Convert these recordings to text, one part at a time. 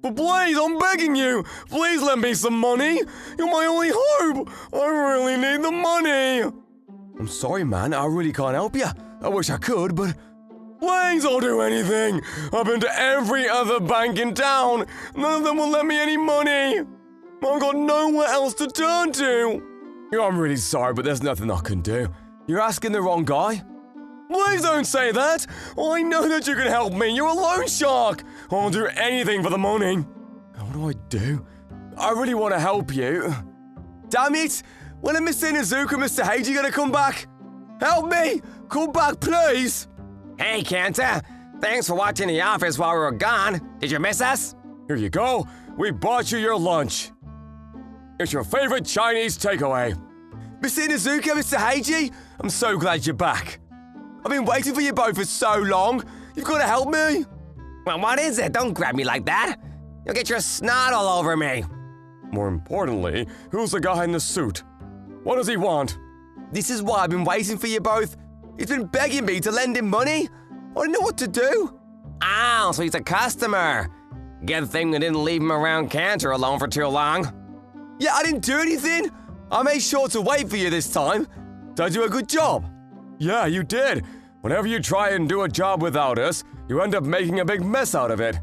But please, I'm begging you, please lend me some money. You're my only hope. I really need the money. I'm sorry, man, I really can't help you. I wish I could, but please, I'll do anything. I've been to every other bank in town. None of them will lend me any money. I've got nowhere else to turn to. I'm really sorry, but there's nothing I can do. You're asking the wrong guy. Please don't say that. I know that you can help me. You're a loan shark. I'll do anything for the money. What do I do? I really want to help you. Damn it! When are Mr. Inuzuka and Mr. Heiji gonna come back? Help me! Come back, please! Hey, Kanta. Thanks for watching The Office while we were gone. Did you miss us? Here you go. We bought you your lunch. It's your favorite Chinese takeaway. Mr. Inuzuka, Mr. Heiji, I'm so glad you're back. I've been waiting for you both for so long. You've got to help me. Well, what is it? Don't grab me like that. You'll get your snot all over me. More importantly, who's the guy in the suit? What does he want? This is why I've been waiting for you both. He's been begging me to lend him money. I don't know what to do. Oh, so he's a customer. Good thing we didn't leave him around Cantor alone for too long. Yeah, I didn't do anything. I made sure to wait for you this time. Did I do a good job? Yeah, you did. Whenever you try and do a job without us, you end up making a big mess out of it.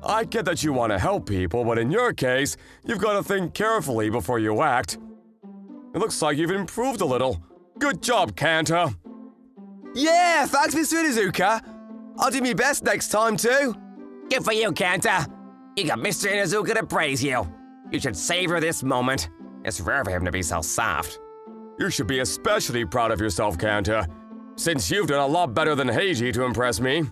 I get that you want to help people, but in your case, you've got to think carefully before you act. It looks like you've improved a little. Good job, Kanta. Yeah, thanks, Mr. Inuzuka. I'll do my best next time, too. Good for you, Kanta. You got Mr. Inuzuka to praise you. You should savor this moment. It's rare for him to be so soft. You should be especially proud of yourself, Kanta, since you've done a lot better than Heiji to impress me.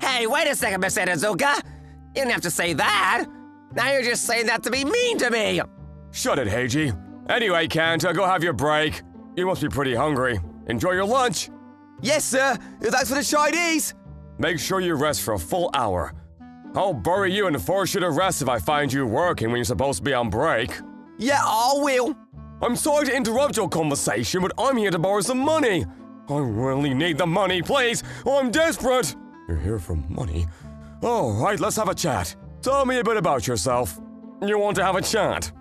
Hey, wait a second, Mr. Inuzuka. You didn't have to say that. Now you're just saying that to be mean to me. Shut it, Heiji. Anyway, Kanta, go have your break. You must be pretty hungry. Enjoy your lunch. Yes, sir. Thanks for the Chinese. Make sure you rest for a full hour. I'll bury you and force you to rest if I find you working when you're supposed to be on break. Yeah, I will. I'm sorry to interrupt your conversation, but I'm here to borrow some money. I really need the money, please. I'm desperate. You're here for money? All right, let's have a chat. Tell me a bit about yourself. You want to have a chat?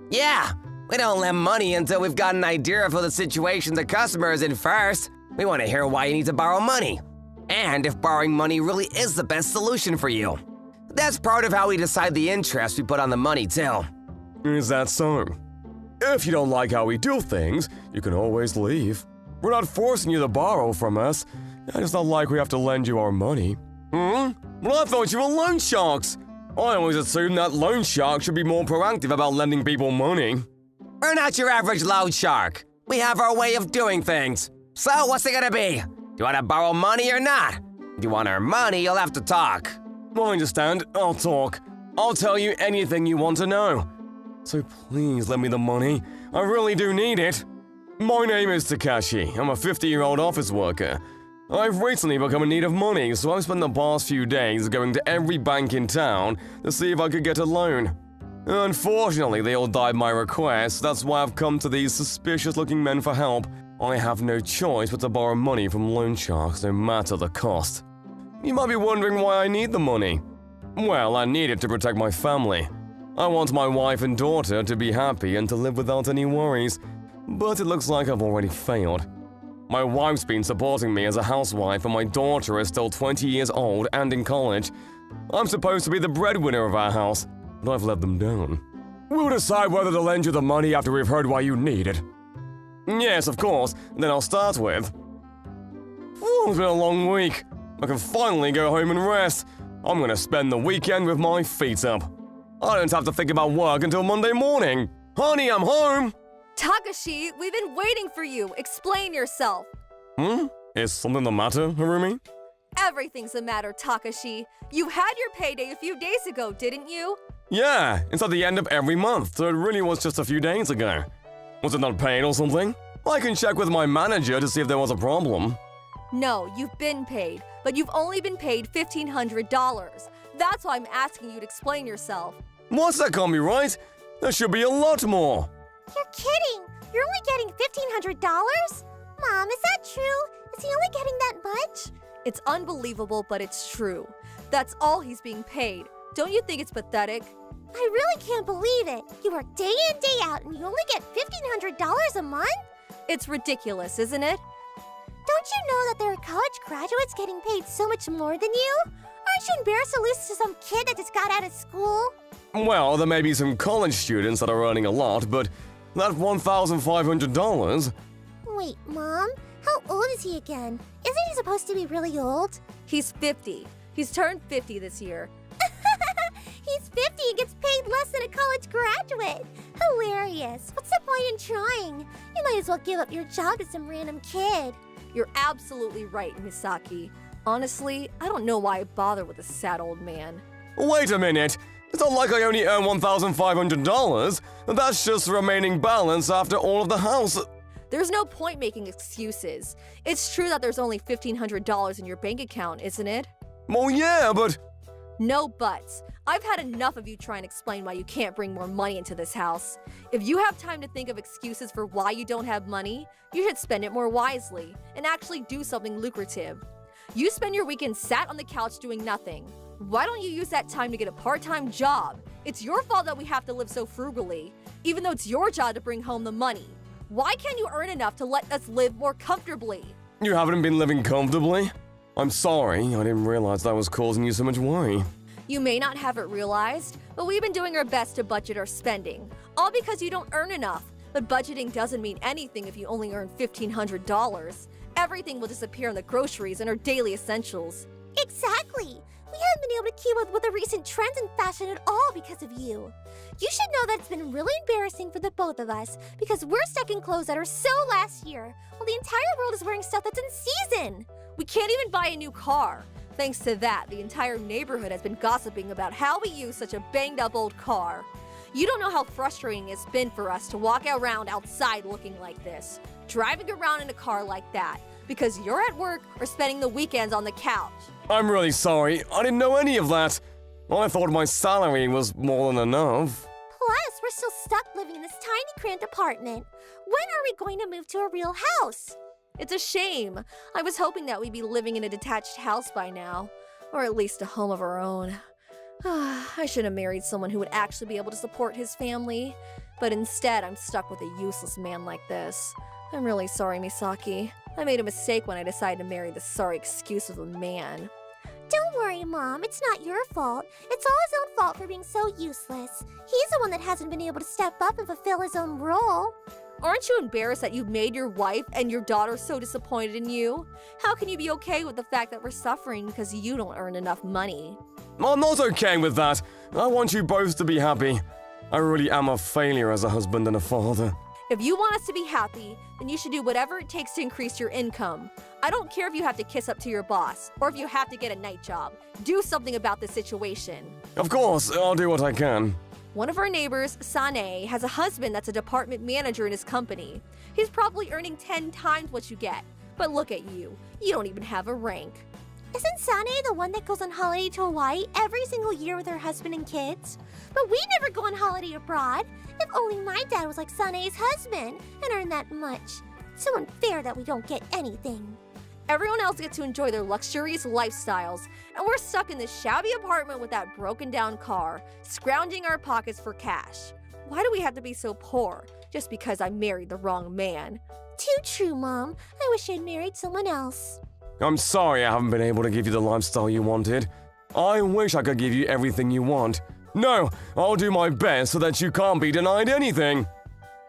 Yeah, we don't lend money until we've got an idea of who the situation the customer is in first. We want to hear why you need to borrow money. And if borrowing money really is the best solution for you. That's part of how we decide the interest we put on the money, too. Is that so? If you don't like how we do things, you can always leave. We're not forcing you to borrow from us. It's not like we have to lend you our money. Well, I thought you were loan sharks. I always assumed that loan sharks should be more proactive about lending people money. We're not your average loan shark. We have our way of doing things. So what's it gonna be? Do you want to borrow money or not? If you want our money, you'll have to talk. I understand. I'll talk. I'll tell you anything you want to know. So please lend me the money. I really do need it. My name is Takashi. I'm a 50-year-old office worker. I've recently become in need of money, so I've spent the past few days going to every bank in town to see if I could get a loan. Unfortunately, they all died my request. That's why I've come to these suspicious-looking men for help. I have no choice but to borrow money from loan sharks, no matter the cost. You might be wondering why I need the money. Well, I need it to protect my family. I want my wife and daughter to be happy and to live without any worries. But it looks like I've already failed. My wife's been supporting me as a housewife, and my daughter is still 20 years old and in college. I'm supposed to be the breadwinner of our house, but I've let them down. We'll decide whether to lend you the money after we've heard why you need it. Yes, of course. Then I'll start with... It's been a long week. I can finally go home and rest. I'm gonna spend the weekend with my feet up. I don't have to think about work until Monday morning. Honey, I'm home! Takashi, we've been waiting for you. Explain yourself. Is something the matter, Harumi? Everything's the matter, Takashi. You had your payday a few days ago, didn't you? Yeah, it's at the end of every month, so it really was just a few days ago. Was it not paid or something? I can check with my manager to see if there was a problem. No, you've been paid, but you've only been paid $1,500. That's why I'm asking you to explain yourself. What's that can't be right? There should be a lot more. You're kidding! You're only getting $1,500? Mom, is that true? Is he only getting that much? It's unbelievable, but it's true. That's all he's being paid. Don't you think it's pathetic? I really can't believe it. You work day in, day out, and you only get $1,500 a month? It's ridiculous, isn't it? Don't you know that there are college graduates getting paid so much more than you? Aren't you embarrassed to lose to some kid that just got out of school? Well, there may be some college students that are earning a lot, but that $1,500… Wait, Mom? How old is he again? Isn't he supposed to be really old? He's 50. He's turned 50 this year. He's 50 and gets paid less than a college graduate. Hilarious. What's the point in trying? You might as well give up your job to some random kid. You're absolutely right, Misaki. Honestly, I don't know why I bother with a sad old man. Wait a minute! It's not like I only earn $1,500. That's just the remaining balance after all of the house… There's no point making excuses. It's true that there's only $1,500 in your bank account, isn't it? Well, yeah, but… No buts. I've had enough of you trying to explain why you can't bring more money into this house. If you have time to think of excuses for why you don't have money, you should spend it more wisely and actually do something lucrative. You spend your weekends sat on the couch doing nothing. Why don't you use that time to get a part-time job? It's your fault that we have to live so frugally, even though it's your job to bring home the money. Why can't you earn enough to let us live more comfortably? You haven't been living comfortably? I'm sorry, I didn't realize that was causing you so much worry. You may not have it realized, but we've been doing our best to budget our spending, all because you don't earn enough. But budgeting doesn't mean anything if you only earn $1,500. Everything will disappear in the groceries and our daily essentials. Exactly. We haven't been able to keep up with the recent trends in fashion at all because of you. You should know that it's been really embarrassing for the both of us because we're stuck in clothes that are so last year, while the entire world is wearing stuff that's in season. We can't even buy a new car. Thanks to that, the entire neighborhood has been gossiping about how we use such a banged-up old car. You don't know how frustrating it's been for us to walk around outside looking like this, driving around in a car like that, because you're at work or spending the weekends on the couch. I'm really sorry, I didn't know any of that. I thought my salary was more than enough. Plus, we're still stuck living in this tiny cramped apartment. When are we going to move to a real house? It's a shame. I was hoping that we'd be living in a detached house by now, or at least a home of our own. I should have married someone who would actually be able to support his family, but instead I'm stuck with a useless man like this. I'm really sorry, Misaki. I made a mistake when I decided to marry the sorry excuse of a man. Don't worry, Mom. It's not your fault. It's all his own fault for being so useless. He's the one that hasn't been able to step up and fulfill his own role. Aren't you embarrassed that you made your wife and your daughter so disappointed in you? How can you be okay with the fact that we're suffering because you don't earn enough money? I'm not okay with that. I want you both to be happy. I really am a failure as a husband and a father. If you want us to be happy, then you should do whatever it takes to increase your income. I don't care if you have to kiss up to your boss, or if you have to get a night job. Do something about the situation. Of course, I'll do what I can. One of our neighbors, Sane, has a husband that's a department manager in his company. He's probably earning 10 times what you get. But look at you. You don't even have a rank. Isn't Sane the one that goes on holiday to Hawaii every single year with her husband and kids? But we never go on holiday abroad. If only my dad was like Sane's husband and earned that much. It's so unfair that we don't get anything. Everyone else gets to enjoy their luxurious lifestyles, and we're stuck in this shabby apartment with that broken down car, scrounging our pockets for cash. Why do we have to be so poor, just because I married the wrong man? Too true, Mom. I wish I'd married someone else. I'm sorry I haven't been able to give you the lifestyle you wanted. I wish I could give you everything you want. No, I'll do my best so that you can't be denied anything.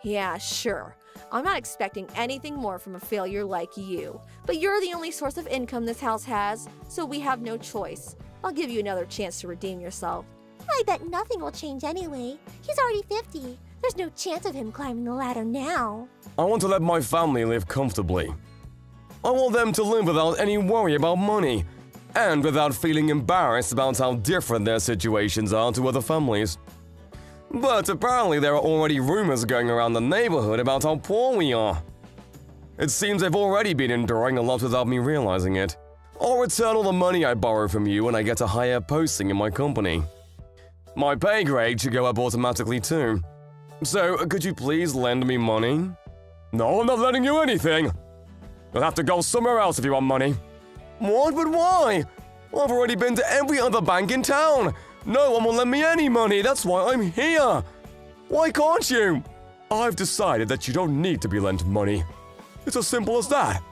Yeah, sure. I'm not expecting anything more from a failure like you. But you're the only source of income this house has, so we have no choice. I'll give you another chance to redeem yourself. I bet nothing will change anyway. He's already 50. There's no chance of him climbing the ladder now. I want to let my family live comfortably. I want them to live without any worry about money, and without feeling embarrassed about how different their situations are to other families. But apparently there are already rumors going around the neighborhood about how poor we are. It seems they've already been enduring a lot without me realizing it. I'll return all the money I borrow from you when I get a higher posting in my company. My pay grade should go up automatically too. So, could you please lend me money? No, I'm not lending you anything! You'll have to go somewhere else if you want money. What? But why? I've already been to every other bank in town. No one will lend me any money, that's why I'm here! Why can't you? I've decided that you don't need to be lent money. It's as simple as that.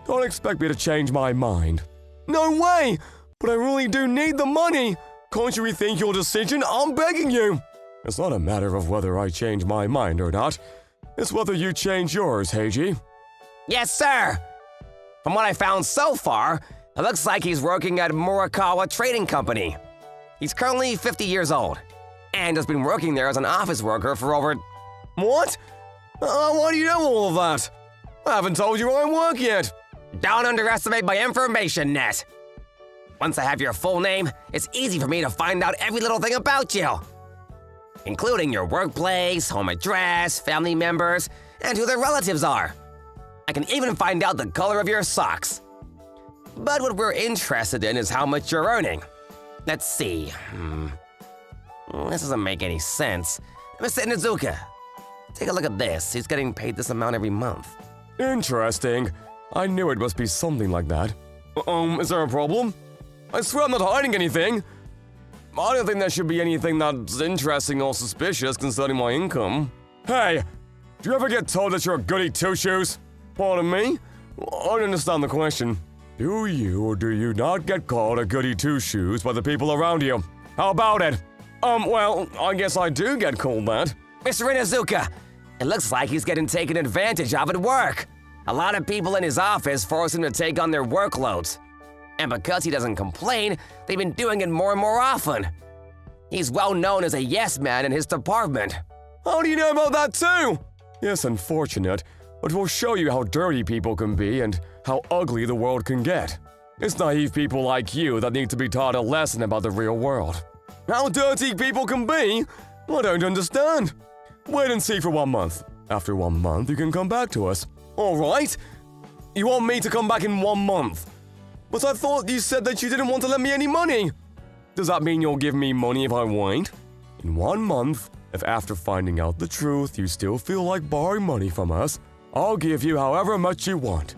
Don't expect me to change my mind. No way! But I really do need the money! Can't you rethink your decision? I'm begging you! It's not a matter of whether I change my mind or not. It's whether you change yours, Heiji. Yes, sir! From what I found so far, it looks like he's working at Murakawa Trading Company. He's currently 50 years old, and has been working there as an office worker for over... What? Why do you know all of that? I haven't told you where I work yet. Don't underestimate my information net. Once I have your full name, it's easy for me to find out every little thing about you, including your workplace, home address, family members, and who their relatives are. I can even find out the color of your socks. But what we're interested in is how much you're earning. Let's see. This doesn't make any sense. Mr. Inuzuka, take a look at this. He's getting paid this amount every month. Interesting. I knew it must be something like that. Is there a problem? I swear I'm not hiding anything. I don't think there should be anything that's interesting or suspicious concerning my income. Hey, do you ever get told that you're a goody two-shoes? Pardon me? I don't understand the question. Do you or do you not get called a goody two-shoes by the people around you? How about it? Well, I guess I do get called that. Mr. Inuzuka, it looks like he's getting taken advantage of at work. A lot of people in his office force him to take on their workloads. And because he doesn't complain, they've been doing it more and more often. He's well known as a yes man in his department. How do you know about that too? Yes, unfortunate, but we'll show you how dirty people can be and how ugly the world can get. It's naive people like you that need to be taught a lesson about the real world. How dirty people can be? I don't understand. Wait and see for 1 month. After 1 month, you can come back to us. All right? You want me to come back in 1 month? But I thought you said that you didn't want to lend me any money. Does that mean you'll give me money if I wait? In 1 month, if after finding out the truth you still feel like borrowing money from us, I'll give you however much you want.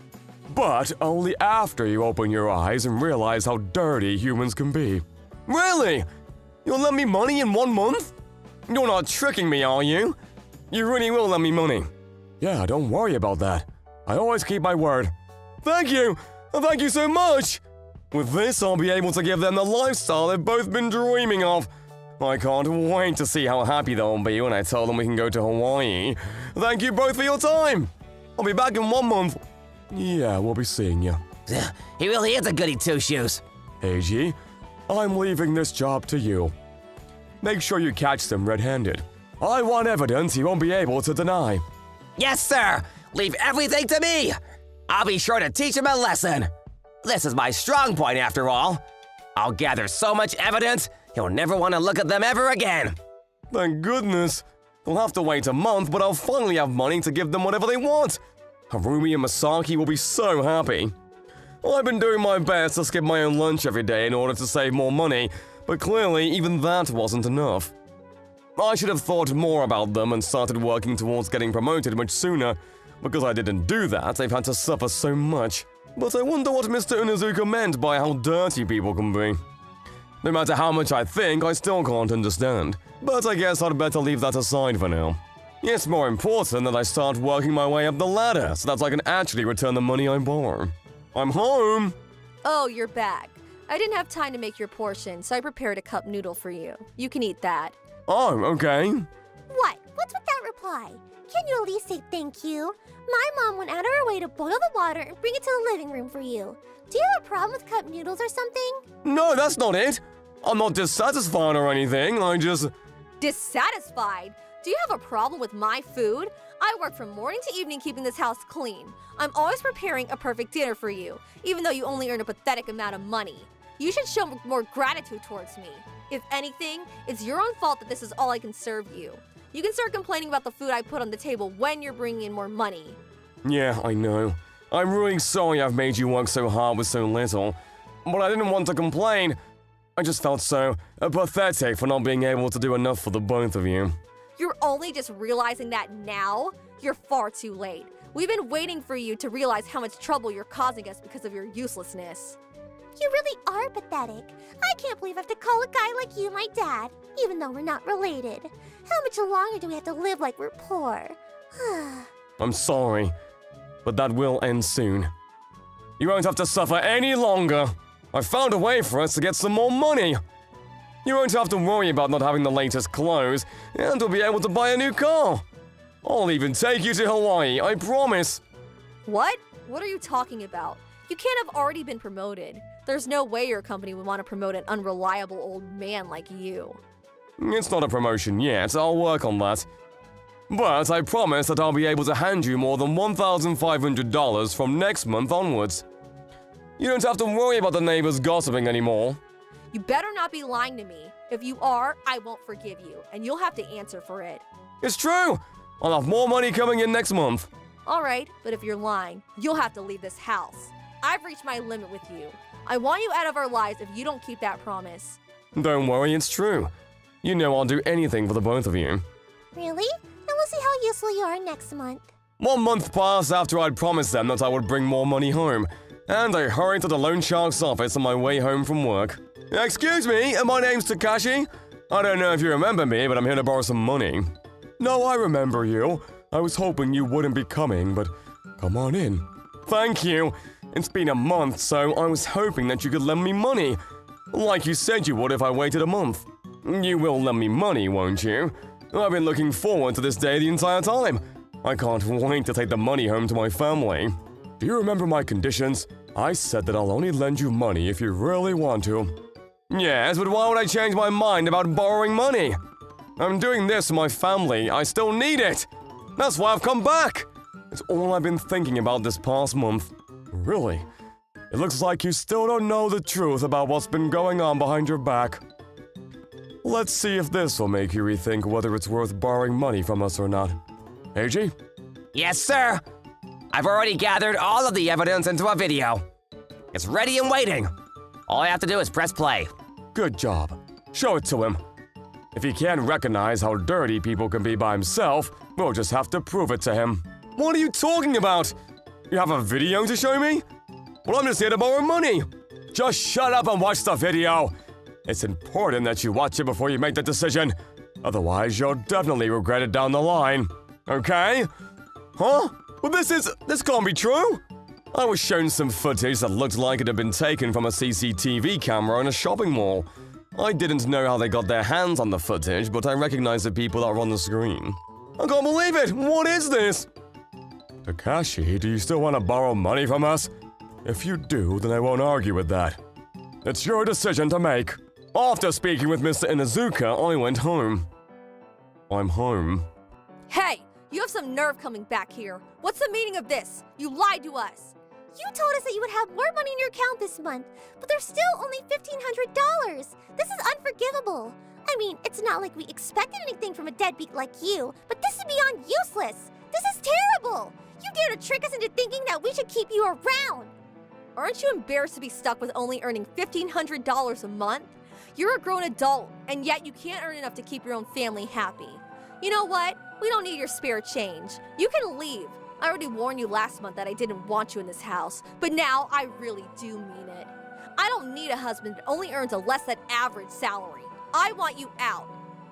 But only after you open your eyes and realize how dirty humans can be. Really? You'll lend me money in 1 month? You're not tricking me, are you? You really will lend me money. Yeah, don't worry about that. I always keep my word. Thank you! Thank you so much! With this, I'll be able to give them the lifestyle they've both been dreaming of. I can't wait to see how happy they'll be when I tell them we can go to Hawaii. Thank you both for your time! I'll be back in 1 month. Yeah, we'll be seeing you. He really is a goody two-shoes. Eiji, I'm leaving this job to you. Make sure you catch them red-handed. I want evidence he won't be able to deny. Yes, sir! Leave everything to me! I'll be sure to teach him a lesson. This is my strong point, after all. I'll gather so much evidence, he'll never want to look at them ever again. Thank goodness. They'll have to wait a month, but I'll finally have money to give them whatever they want. Harumi and Masaki will be so happy. I've been doing my best to skip my own lunch every day in order to save more money, but clearly even that wasn't enough. I should have thought more about them and started working towards getting promoted much sooner. Because I didn't do that, they've had to suffer so much. But I wonder what Mr. Inuzuka meant by how dirty people can be. No matter how much I think, I still can't understand. But I guess I'd better leave that aside for now. It's more important that I start working my way up the ladder so that I can actually return the money I borrow. I'm home! Oh, you're back. I didn't have time to make your portion, so I prepared a cup noodle for you. You can eat that. Oh, okay. What? What's with that reply? Can you at least say thank you? My mom went out of her way to boil the water and bring it to the living room for you. Do you have a problem with cup noodles or something? No, that's not it. I'm not dissatisfied or anything, I just... Dissatisfied? Do you have a problem with my food? I work from morning to evening keeping this house clean. I'm always preparing a perfect dinner for you, even though you only earn a pathetic amount of money. You should show more gratitude towards me. If anything, it's your own fault that this is all I can serve you. You can start complaining about the food I put on the table when you're bringing in more money. Yeah, I know. I'm really sorry I've made you work so hard with so little. But I didn't want to complain. I just felt so pathetic for not being able to do enough for the both of you. You're only just realizing that now? You're far too late. We've been waiting for you to realize how much trouble you're causing us because of your uselessness. You really are pathetic. I can't believe I have to call a guy like you my dad, even though we're not related. How much longer do we have to live like we're poor? I'm sorry, but that will end soon. You won't have to suffer any longer. I found a way for us to get some more money. You won't have to worry about not having the latest clothes, and we'll be able to buy a new car. I'll even take you to Hawaii, I promise. What? What are you talking about? You can't have already been promoted. There's no way your company would want to promote an unreliable old man like you. It's not a promotion yet, I'll work on that. But I promise that I'll be able to hand you more than $1,500 from next month onwards. You don't have to worry about the neighbors gossiping anymore. You better not be lying to me. If you are, I won't forgive you, and you'll have to answer for it. It's true! I'll have more money coming in next month. Alright, but if you're lying, you'll have to leave this house. I've reached my limit with you. I want you out of our lives if you don't keep that promise. Don't worry, it's true. You know I'll do anything for the both of you. Really? Then we'll see how useful you are next month. 1 month passed after I'd promised them that I would bring more money home, and I hurried to the loan shark's office on my way home from work. Excuse me, my name's Takashi. I don't know if you remember me, but I'm here to borrow some money. No, I remember you. I was hoping you wouldn't be coming, but come on in. Thank you. It's been a month, so I was hoping that you could lend me money. Like you said you would if I waited a month. You will lend me money, won't you? I've been looking forward to this day the entire time. I can't wait to take the money home to my family. Do you remember my conditions? I said that I'll only lend you money if you really want to. Yes, but why would I change my mind about borrowing money? I'm doing this for my family. I still need it. That's why I've come back. It's all I've been thinking about this past month. Really? It looks like you still don't know the truth about what's been going on behind your back. Let's see if this will make you rethink whether it's worth borrowing money from us or not. Eiji? Yes, sir. I've already gathered all of the evidence into a video. It's ready and waiting. All I have to do is press play. Good job. Show it to him. If he can't recognize how dirty people can be by himself, we'll just have to prove it to him. What are you talking about? You have a video to show me? Well, I'm just here to borrow money. Just shut up and watch the video. It's important that you watch it before you make the decision. Otherwise, you'll definitely regret it down the line. Okay? Huh? Well, this can't be true. I was shown some footage that looked like it had been taken from a CCTV camera in a shopping mall. I didn't know how they got their hands on the footage, but I recognized the people that were on the screen. I can't believe it! What is this? Takashi, do you still want to borrow money from us? If you do, then I won't argue with that. It's your decision to make. After speaking with Mr. Inazuka, I went home. I'm home. Hey, you have some nerve coming back here. What's the meaning of this? You lied to us. You told us that you would have more money in your account this month, but there's still only $1,500. This is unforgivable. I mean, it's not like we expected anything from a deadbeat like you, but this is beyond useless. This is terrible. You dare to trick us into thinking that we should keep you around. Aren't you embarrassed to be stuck with only earning $1,500 a month? You're a grown adult, and yet you can't earn enough to keep your own family happy. You know what? We don't need your spare change. You can leave. I already warned you last month that I didn't want you in this house, but now I really do mean it. I don't need a husband that only earns a less than average salary. I want you out.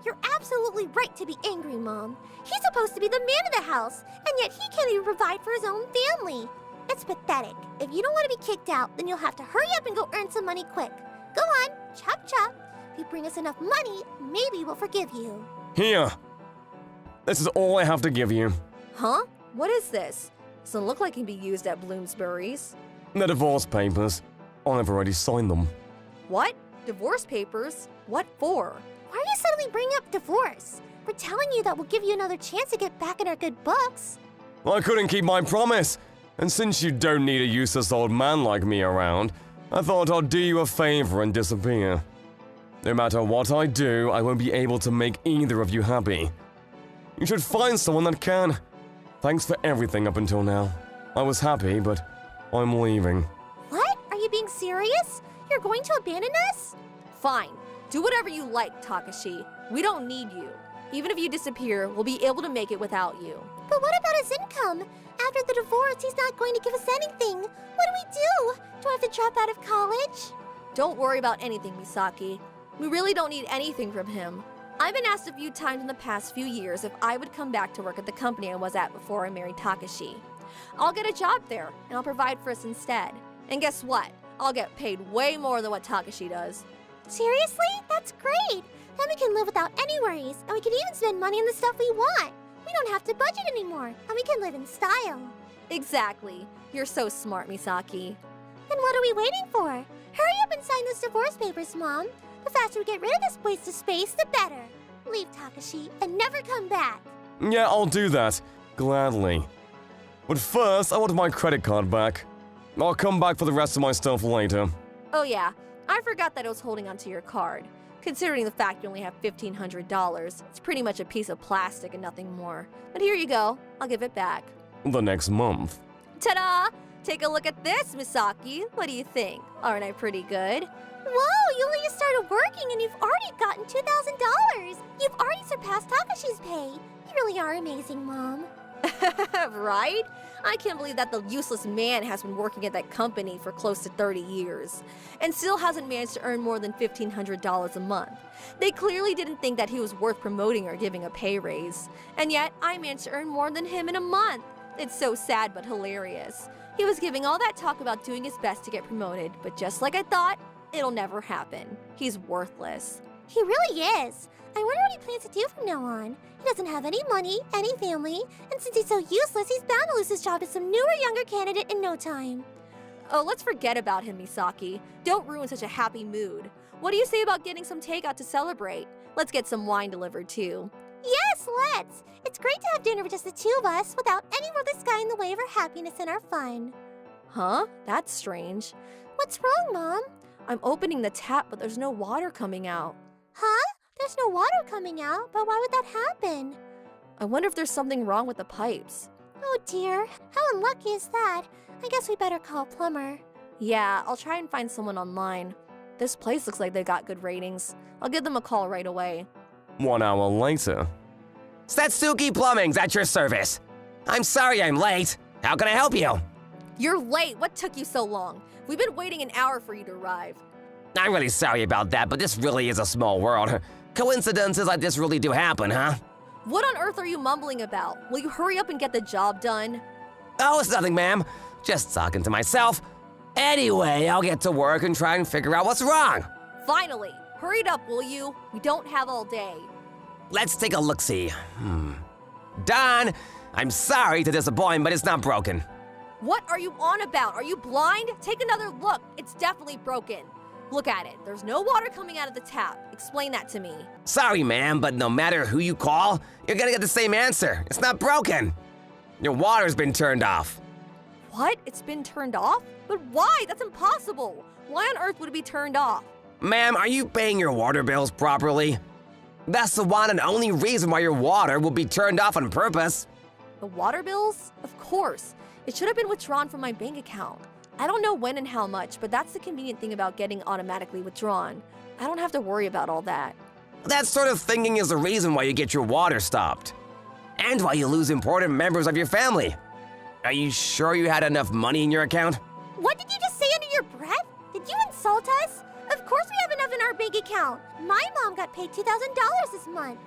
You're absolutely right to be angry, Mom. He's supposed to be the man of the house, and yet he can't even provide for his own family. It's pathetic. If you don't want to be kicked out, then you'll have to hurry up and go earn some money quick. Go on, chop chop. If you bring us enough money, maybe we'll forgive you. Here. This is all I have to give you. Huh? What is this? Doesn't look like it can be used at Bloomsbury's. The divorce papers. I've already signed them. What? Divorce papers? What for? Why are you suddenly bringing up divorce? We're telling you that we'll give you another chance to get back in our good books. I couldn't keep my promise. And since you don't need a useless old man like me around, I thought I'd do you a favor and disappear. No matter what I do, I won't be able to make either of you happy. You should find someone that can. Thanks for everything up until now. I was happy, but I'm leaving. What? Are you being serious? You're going to abandon us? Fine. Do whatever you like, Takashi. We don't need you. Even if you disappear, we'll be able to make it without you. But what about his income? After the divorce, he's not going to give us anything. What do we do? Do I have to drop out of college? Don't worry about anything, Misaki. We really don't need anything from him. I've been asked a few times in the past few years if I would come back to work at the company I was at before I married Takashi. I'll get a job there, and I'll provide for us instead. And guess what? I'll get paid way more than what Takashi does. Seriously? That's great. Then we can live without any worries, and we can even spend money on the stuff we want. We don't have to budget anymore, and we can live in style. Exactly. You're so smart, Misaki. Then what are we waiting for? Hurry up and sign those divorce papers, Mom. The faster we get rid of this waste of space, the better. Leave Takashi and never come back. Yeah, I'll do that. Gladly. But first, I want my credit card back. I'll come back for the rest of my stuff later. Oh yeah, I forgot that I was holding onto your card. Considering the fact you only have $1,500, it's pretty much a piece of plastic and nothing more. But here you go. I'll give it back. The next month. Ta-da! Take a look at this, Misaki. What do you think? Aren't I pretty good? Whoa, you only just started working and you've already gotten $2,000. You've already surpassed Takashi's pay. You really are amazing, Mom. Right? I can't believe that the useless man has been working at that company for close to 30 years and still hasn't managed to earn more than $1,500 a month. They clearly didn't think that he was worth promoting or giving a pay raise. And yet, I managed to earn more than him in a month. It's so sad but hilarious. He was giving all that talk about doing his best to get promoted, but just like I thought, it'll never happen. He's worthless. He really is. I wonder what he plans to do from now on. He doesn't have any money, any family, and since he's so useless, he's bound to lose his job to some newer, younger candidate in no time. Oh, let's forget about him, Misaki. Don't ruin such a happy mood. What do you say about getting some takeout to celebrate? Let's get some wine delivered too. Yes, let's. It's great to have dinner with just the two of us without any worthless guy in the way of our happiness and our fun. Huh? That's strange. What's wrong, Mom? I'm opening the tap, but there's no water coming out. Huh? There's no water coming out, but why would that happen? I wonder if there's something wrong with the pipes. Oh dear, how unlucky is that? I guess we better call a plumber. Yeah, I'll try and find someone online. This place looks like they got good ratings. I'll give them a call right away. 1 hour later. Satsuki Plumbing's at your service. I'm sorry I'm late. How can I help you? You're late. What took you so long? We've been waiting an hour for you to arrive. I'm really sorry about that, but this really is a small world. Coincidences like this really do happen, huh? What on earth are you mumbling about? Will you hurry up and get the job done? Oh, it's nothing, ma'am. Just talking to myself. Anyway, I'll get to work and try and figure out what's wrong. Finally! Hurry it up, will you? We don't have all day. Let's take a look-see. Don, I'm sorry to disappoint, but it's not broken. What are you on about? Are you blind? Take another look. It's definitely broken. Look at it. There's no water coming out of the tap. Explain that to me. Sorry, ma'am, but no matter who you call, you're gonna get the same answer. It's not broken. Your water's been turned off. What? It's been turned off? But why? That's impossible. Why on earth would it be turned off? Ma'am, are you paying your water bills properly? That's the one and only reason why your water will be turned off on purpose. The water bills? Of course. It should have been withdrawn from my bank account. I don't know when and how much, but that's the convenient thing about getting automatically withdrawn. I don't have to worry about all that. That sort of thinking is the reason why you get your water stopped. And why you lose important members of your family. Are you sure you had enough money in your account? What did you just say under your breath? Did you insult us? Of course we have enough in our bank account. My mom got paid $2,000 this month.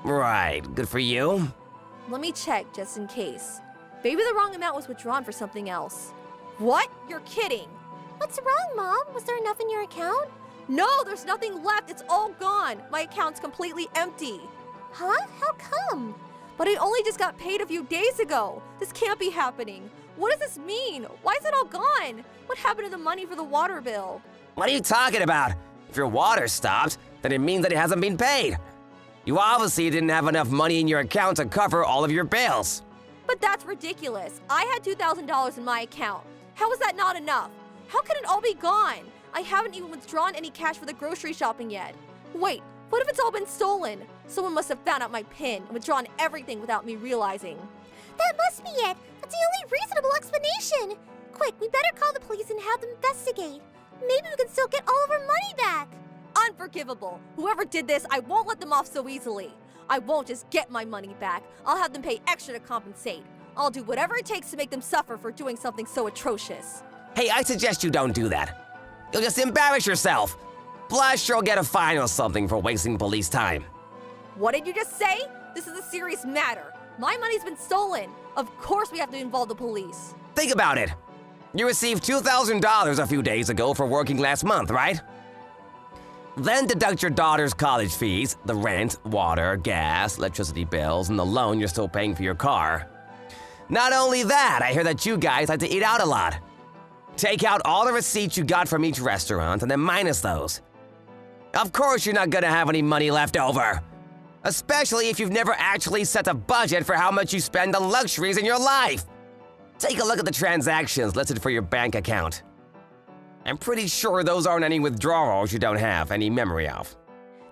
Right, good for you. Let me check just in case. Maybe the wrong amount was withdrawn for something else. What? You're kidding. What's wrong, Mom? Was there enough in your account? No, there's nothing left. It's all gone. My account's completely empty. Huh? How come? But I only just got paid a few days ago. This can't be happening. What does this mean? Why is it all gone? What happened to the money for the water bill? What are you talking about? If your water stopped, then it means that it hasn't been paid. You obviously didn't have enough money in your account to cover all of your bills. But that's ridiculous. I had $2,000 in my account. How is that not enough? How can it all be gone? I haven't even withdrawn any cash for the grocery shopping yet. Wait, what if it's all been stolen? Someone must have found out my PIN and withdrawn everything without me realizing. That must be it. That's the only reasonable explanation. Quick, we better call the police and have them investigate. Maybe we can still get all of our money back. Unforgivable. Whoever did this, I won't let them off so easily. I won't just get my money back. I'll have them pay extra to compensate. I'll do whatever it takes to make them suffer for doing something so atrocious. Hey, I suggest you don't do that. You'll just embarrass yourself. Plus, you'll get a fine or something for wasting police time. What did you just say? This is a serious matter. My money's been stolen. Of course we have to involve the police. Think about it. You received $2,000 a few days ago for working last month, right? Then deduct your daughter's college fees, the rent, water, gas, electricity bills, and the loan you're still paying for your car. Not only that, I hear that you guys like to eat out a lot. Take out all the receipts you got from each restaurant and then minus those. Of course you're not gonna have any money left over. Especially if you've never actually set a budget for how much you spend on luxuries in your life. Take a look at the transactions listed for your bank account. I'm pretty sure those aren't any withdrawals you don't have any memory of.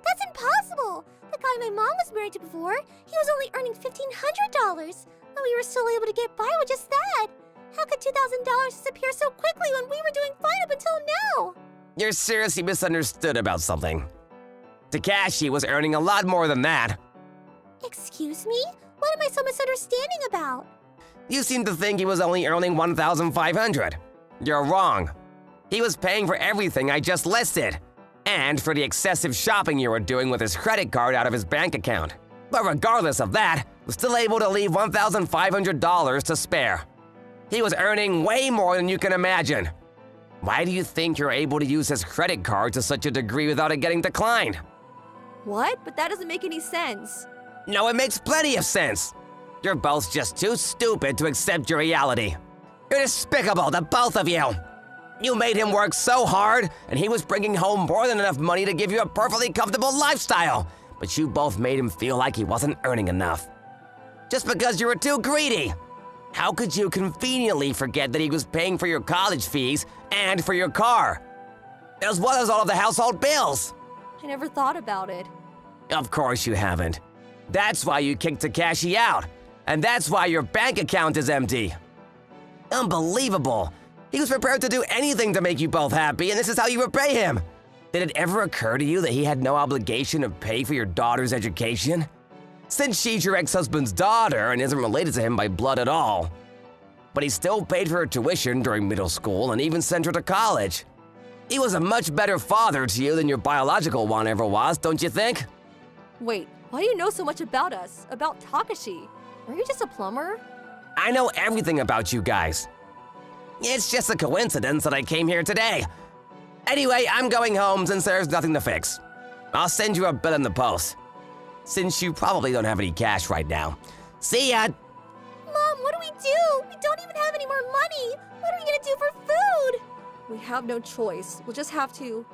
That's impossible! The guy my mom was married to before, he was only earning $1,500, and we were still able to get by with just that. How could $2,000 disappear so quickly when we were doing fine up until now? You're seriously misunderstood about something. Takashi was earning a lot more than that. Excuse me? What am I so misunderstanding about? You seem to think he was only earning $1,500. You're wrong. He was paying for everything I just listed, and for the excessive shopping you were doing with his credit card out of his bank account. But regardless of that, was still able to leave $1,500 to spare. He was earning way more than you can imagine. Why do you think you're able to use his credit card to such a degree without it getting declined? What? But that doesn't make any sense. No, it makes plenty of sense. You're both just too stupid to accept your reality. You're despicable, the both of you. You made him work so hard, and he was bringing home more than enough money to give you a perfectly comfortable lifestyle. But you both made him feel like he wasn't earning enough. Just because you were too greedy. How could you conveniently forget that he was paying for your college fees and for your car? As well as all of the household bills. I never thought about it. Of course you haven't. That's why you kicked Takashi out. And that's why your bank account is empty. Unbelievable. He was prepared to do anything to make you both happy, and this is how you repay him. Did it ever occur to you that he had no obligation to pay for your daughter's education? Since she's your ex-husband's daughter and isn't related to him by blood at all. But he still paid for her tuition during middle school and even sent her to college. He was a much better father to you than your biological one ever was, don't you think? Wait, why do you know so much about us? About Takashi? Are you just a plumber? I know everything about you guys. It's just a coincidence that I came here today. Anyway, I'm going home since there's nothing to fix. I'll send you a bill in the post, since you probably don't have any cash right now. See ya! Mom, what do we do? We don't even have any more money. What are we gonna do for food? We have no choice. We'll just have to...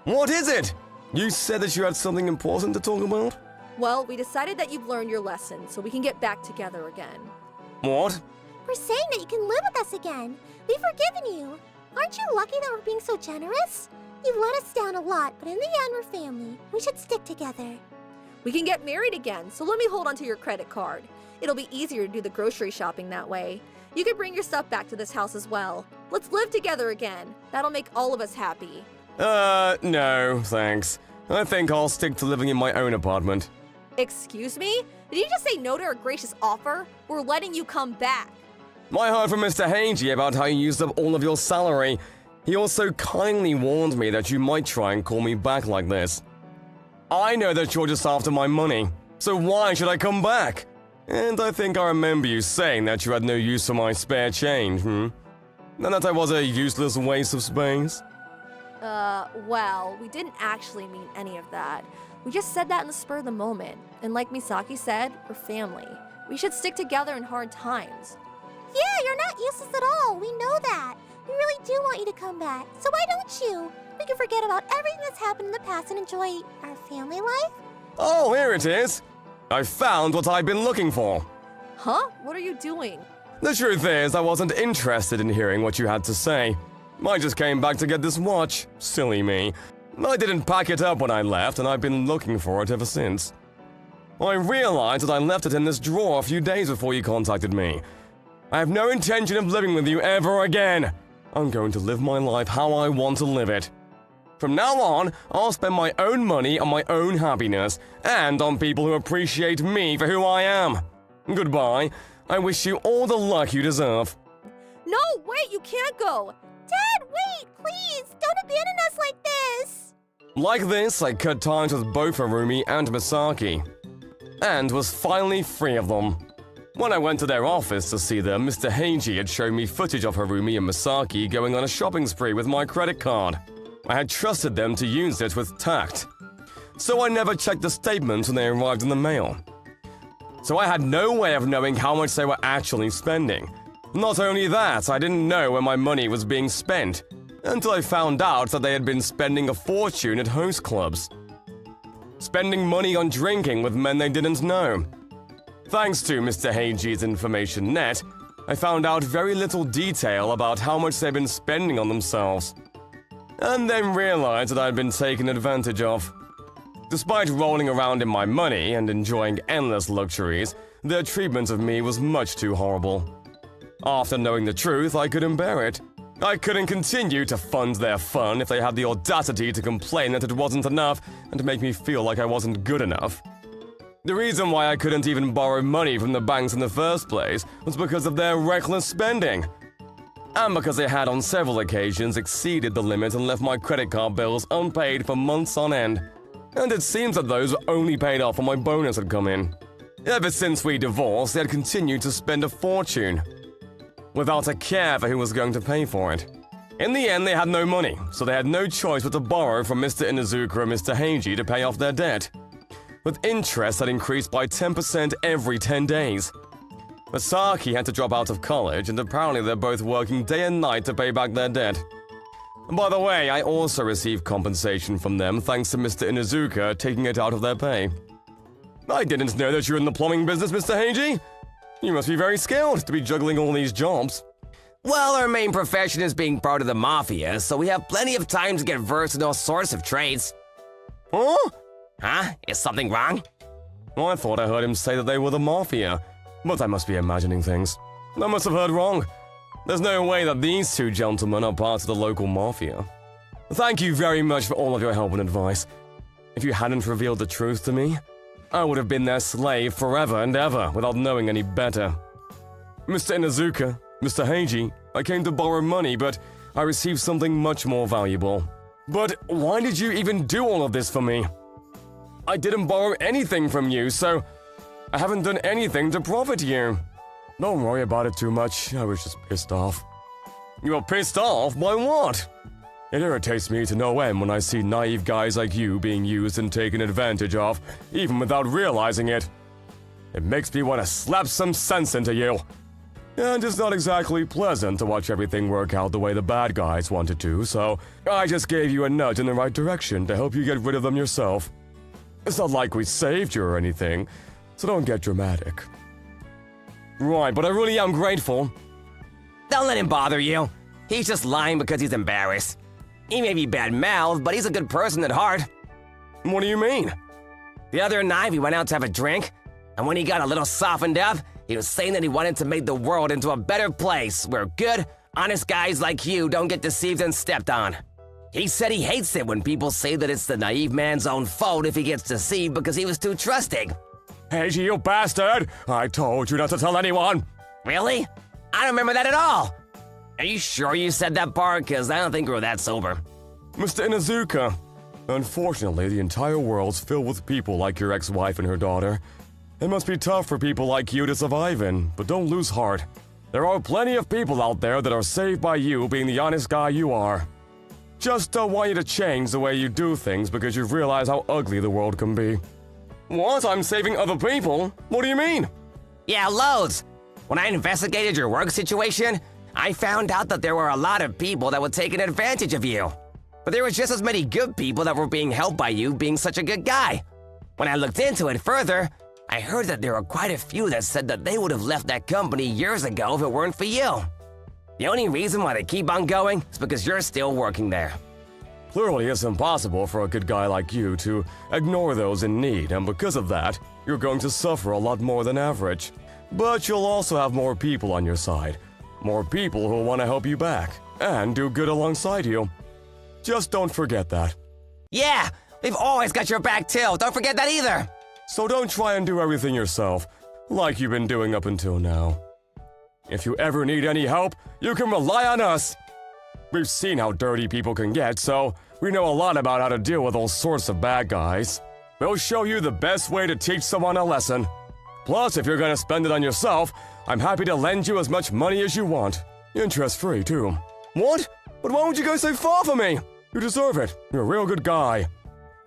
What is it? You said that you had something important to talk about? Well, we decided that you've learned your lesson, so we can get back together again. What? We're saying that you can live with us again. We've forgiven you. Aren't you lucky that we're being so generous? You've let us down a lot, but in the end, we're family. We should stick together. We can get married again, so let me hold onto your credit card. It'll be easier to do the grocery shopping that way. You can bring your stuff back to this house as well. Let's live together again. That'll make all of us happy. No, thanks. I think I'll stick to living in my own apartment. Excuse me? Did you just say no to our gracious offer? We're letting you come back. I heard from Mr. Hagee about how you used up all of your salary. He also kindly warned me that you might try and call me back like this. I know that you're just after my money, so why should I come back? And I think I remember you saying that you had no use for my spare change, And that I was a useless waste of space. Well, we didn't actually mean any of that. We just said that in the spur of the moment. And like Misaki said, we're family. We should stick together in hard times. Yeah, you're not useless at all. We know that. We really do want you to come back. So why don't you? We can forget about everything that's happened in the past and enjoy our family life. Oh, here it is. I found what I've been looking for. Huh? What are you doing? The truth is, I wasn't interested in hearing what you had to say. I just came back to get this watch. Silly me. I didn't pack it up when I left, and I've been looking for it ever since. I realized that I left it in this drawer a few days before you contacted me. I have no intention of living with you ever again. I'm going to live my life how I want to live it. From now on, I'll spend my own money on my own happiness and on people who appreciate me for who I am. Goodbye. I wish you all the luck you deserve. No, wait, you can't go. Dad, wait, please, don't abandon us like this. Like this, I cut ties with both Harumi and Misaki, and was finally free of them. When I went to their office to see them, Mr. Heiji had shown me footage of Harumi and Misaki going on a shopping spree with my credit card. I had trusted them to use it with tact, so I never checked the statements when they arrived in the mail. So I had no way of knowing how much they were actually spending. Not only that, I didn't know where my money was being spent, until I found out that they had been spending a fortune at host clubs. Spending money on drinking with men they didn't know. Thanks to Mr. Heiji's information net, I found out very little detail about how much they've been spending on themselves, and then realized that I'd been taken advantage of. Despite rolling around in my money and enjoying endless luxuries, their treatment of me was much too horrible. After knowing the truth, I couldn't bear it. I couldn't continue to fund their fun if they had the audacity to complain that it wasn't enough and make me feel like I wasn't good enough. The reason why I couldn't even borrow money from the banks in the first place was because of their reckless spending. And because they had on several occasions exceeded the limit and left my credit card bills unpaid for months on end. And it seems that those were only paid off when my bonus had come in. Ever since we divorced, they had continued to spend a fortune, without a care for who was going to pay for it. In the end, they had no money, so they had no choice but to borrow from Mr. Inuzuka and Mr. Heiji to pay off their debt, with interest that increased by 10% every 10 days. Misaki had to drop out of college, and apparently they're both working day and night to pay back their debt. By the way, I also received compensation from them thanks to Mr. Inuzuka taking it out of their pay. I didn't know that you're in the plumbing business, Mr. Heiji. You must be very skilled to be juggling all these jobs. Well, our main profession is being part of the mafia, so we have plenty of time to get versed in all sorts of trades. Huh? Huh? Is something wrong? I thought I heard him say that they were the mafia, but I must be imagining things. I must have heard wrong. There's no way that these two gentlemen are part of the local mafia. Thank you very much for all of your help and advice. If you hadn't revealed the truth to me, I would have been their slave forever and ever without knowing any better. Mr. Inuzuka, Mr. Heiji, I came to borrow money, but I received something much more valuable. But why did you even do all of this for me? I didn't borrow anything from you, so I haven't done anything to profit you. Don't worry about it too much, I was just pissed off. You were pissed off? By what? It irritates me to no end when I see naive guys like you being used and taken advantage of, even without realizing it. It makes me want to slap some sense into you. And it's not exactly pleasant to watch everything work out the way the bad guys wanted to, so I just gave you a nudge in the right direction to help you get rid of them yourself. It's not like we saved you or anything, so don't get dramatic. Right, but I really am grateful. Don't let him bother you. He's just lying because he's embarrassed. He may be bad-mouthed, but he's a good person at heart. What do you mean? The other night, we went out to have a drink, and when he got a little softened up, he was saying that he wanted to make the world into a better place where good, honest guys like you don't get deceived and stepped on. He said he hates it when people say that it's the naive man's own fault if he gets deceived because he was too trusting. Heiji, you bastard! I told you not to tell anyone! Really? I don't remember that at all. Are you sure you said that part? Because I don't think we were that sober. Mr. Inuzuka, unfortunately, the entire world's filled with people like your ex-wife and her daughter. It must be tough for people like you to survive in, but don't lose heart. There are plenty of people out there that are saved by you being the honest guy you are. Just don't want you to change the way you do things because you've realized how ugly the world can be. What? I'm saving other people? What do you mean? Yeah, loads. When I investigated your work situation, I found out that there were a lot of people that were taking advantage of you. But there were just as many good people that were being helped by you being such a good guy. When I looked into it further, I heard that there were quite a few that said that they would have left that company years ago if it weren't for you. The only reason why they keep on going is because you're still working there. Clearly, it's impossible for a good guy like you to ignore those in need, and because of that, you're going to suffer a lot more than average. But you'll also have more people on your side. More people who want to help you back and do good alongside you. Just don't forget that. Yeah, we've always got your back too. Don't forget that either. So don't try and do everything yourself, like you've been doing up until now. If you ever need any help, you can rely on us. We've seen how dirty people can get, so we know a lot about how to deal with all sorts of bad guys. We'll show you the best way to teach someone a lesson. Plus, if you're gonna spend it on yourself, I'm happy to lend you as much money as you want. Interest-free, too. What? But why would you go so far for me? You deserve it. You're a real good guy.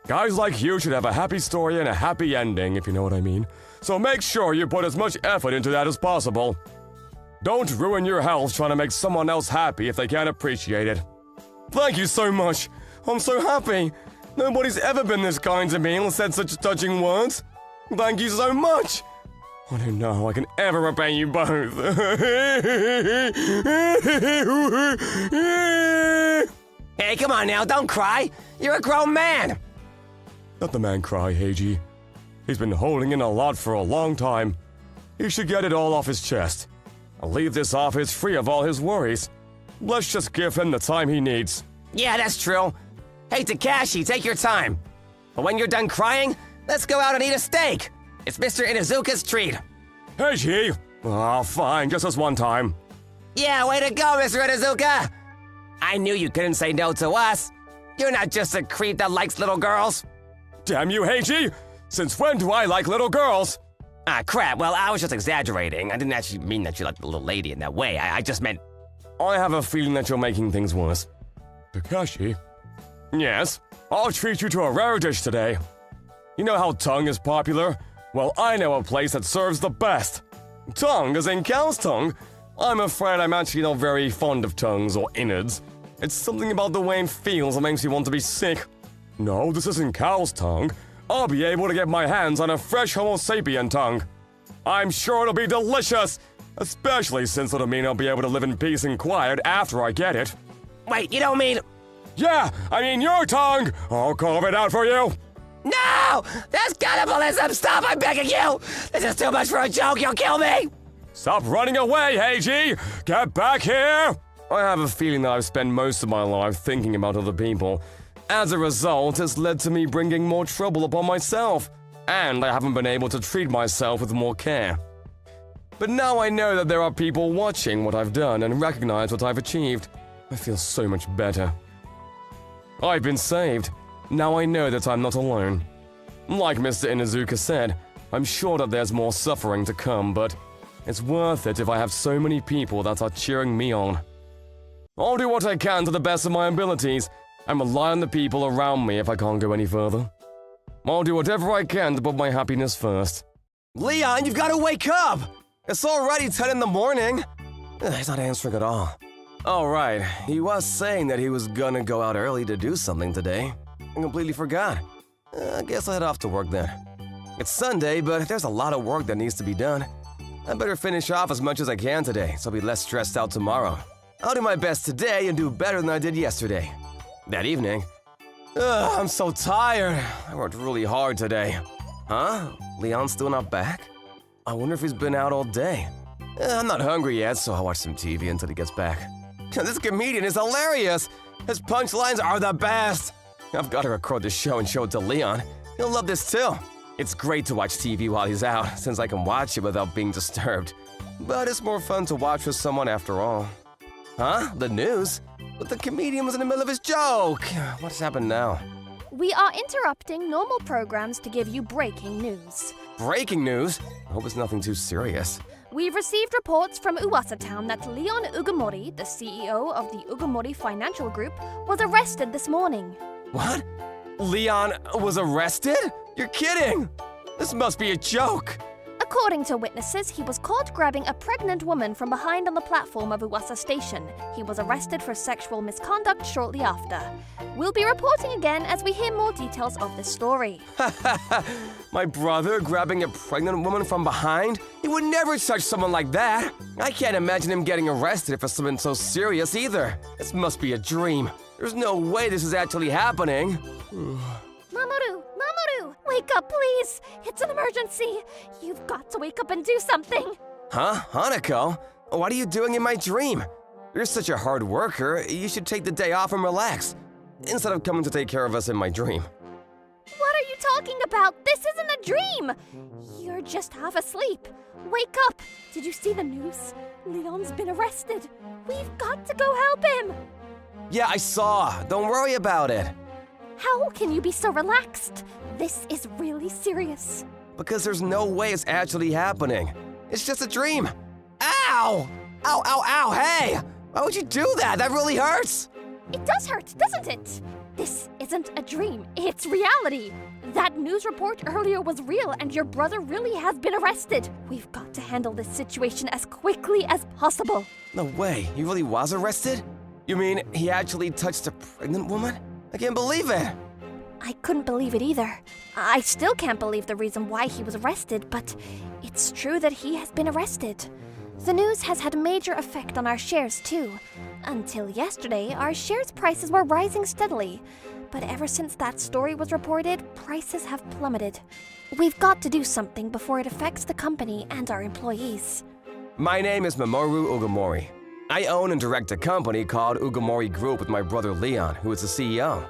Guys like you should have a happy story and a happy ending, if you know what I mean. So make sure you put as much effort into that as possible. Don't ruin your health trying to make someone else happy if they can't appreciate it. Thank you so much. I'm so happy. Nobody's ever been this kind to me and said such touching words. Thank you so much. I don't know how I can ever repay you both. Hey, come on now, don't cry. You're a grown man. Let the man cry, Heiji. He's been holding in a lot for a long time. He should get it all off his chest. I'll leave this office free of all his worries. Let's just give him the time he needs. Yeah, that's true. Hey, Takashi, take your time. But when you're done crying, let's go out and eat a steak. It's Mr. Inuzuka's treat. Heiji! Oh, fine, just this one time. Yeah, way to go, Mr. Inuzuka. I knew you couldn't say no to us. You're not just a creep that likes little girls. Damn you, Heiji! Since when do I like little girls? Ah, crap. Well, I was just exaggerating. I didn't actually mean that you like the little lady in that way. I just meant... I have a feeling that you're making things worse. Takashi? Yes? I'll treat you to a rare dish today. You know how tongue is popular? Well, I know a place that serves the best. Tongue as in cow's tongue? I'm afraid I'm actually not very fond of tongues or innards. It's something about the way it feels that makes me want to be sick. No, this isn't cow's tongue. I'll be able to get my hands on a fresh Homo sapien tongue. I'm sure it'll be delicious, especially since it'll mean I'll be able to live in peace and quiet after I get it. Wait, you don't mean... Yeah, I mean your tongue! I'll carve it out for you! No! That's cannibalism! Stop, I'm begging you! This is too much for a joke, you'll kill me! Stop running away, Heiji! Get back here! I have a feeling that I've spent most of my life thinking about other people. As a result, it's led to me bringing more trouble upon myself, and I haven't been able to treat myself with more care. But now I know that there are people watching what I've done and recognize what I've achieved. I feel so much better. I've been saved. Now I know that I'm not alone. Like Mr. Inuzuka said, I'm sure that there's more suffering to come, but it's worth it if I have so many people that are cheering me on. I'll do what I can to the best of my abilities, and rely on the people around me if I can't go any further. I'll do whatever I can to put my happiness first. Leon, you've got to wake up! It's already 10 in the morning. He's not answering at all. All right, he was saying that he was gonna go out early to do something today. I completely forgot. I guess I'll head off to work then. It's Sunday, but there's a lot of work that needs to be done. I better finish off as much as I can today, so I'll be less stressed out tomorrow. I'll do my best today and do better than I did yesterday. That evening, I'm so tired. I worked really hard today. Huh? Leon's still not back? I wonder if he's been out all day. I'm not hungry yet, so I'll watch some TV until he gets back. This comedian is hilarious. His punchlines are the best. I've got to record this show and show it to Leon. He'll love this too. It's great to watch TV while he's out, since I can watch it without being disturbed. But it's more fun to watch with someone after all. Huh? The news? But the comedian was in the middle of his joke. What's happened now? We are interrupting normal programs to give you breaking news. Breaking news? I hope it's nothing too serious. We've received reports from Uwasa Town that Leon Ugamori, the CEO of the Ugamori Financial Group, was arrested this morning. What? Leon was arrested? You're kidding! This must be a joke! According to witnesses, he was caught grabbing a pregnant woman from behind on the platform of Uwasa Station. He was arrested for sexual misconduct shortly after. We'll be reporting again as we hear more details of this story. My brother grabbing a pregnant woman from behind? He would never touch someone like that. I can't imagine him getting arrested for something so serious either. This must be a dream. There's no way this is actually happening. Mamoru, wake up, please. It's an emergency. You've got to wake up and do something. Huh? Hanako? What are you doing in my dream? You're such a hard worker. You should take the day off and relax. instead of coming to take care of us in my dream. What are you talking about? This isn't a dream! You're just half asleep. Wake up! Did you see the news? Leon's been arrested. We've got to go help him! Yeah, I saw. Don't worry about it. How can you be so relaxed? This is really serious. Because there's no way it's actually happening. It's just a dream. Ow! Ow, ow, ow, hey! Why would you do that? That really hurts! It does hurt, doesn't it? This isn't a dream, it's reality. That news report earlier was real and your brother really has been arrested. We've got to handle this situation as quickly as possible. No way, he really was arrested? You mean he actually touched a pregnant woman? I can't believe it! I couldn't believe it either. I still can't believe the reason why he was arrested, but it's true that he has been arrested. The news has had a major effect on our shares too. Until yesterday, our shares prices were rising steadily. But ever since that story was reported, prices have plummeted. We've got to do something before it affects the company and our employees. My name is Mamoru Ugomori. I own and direct a company called Ugomori Group with my brother Leon, who is the CEO.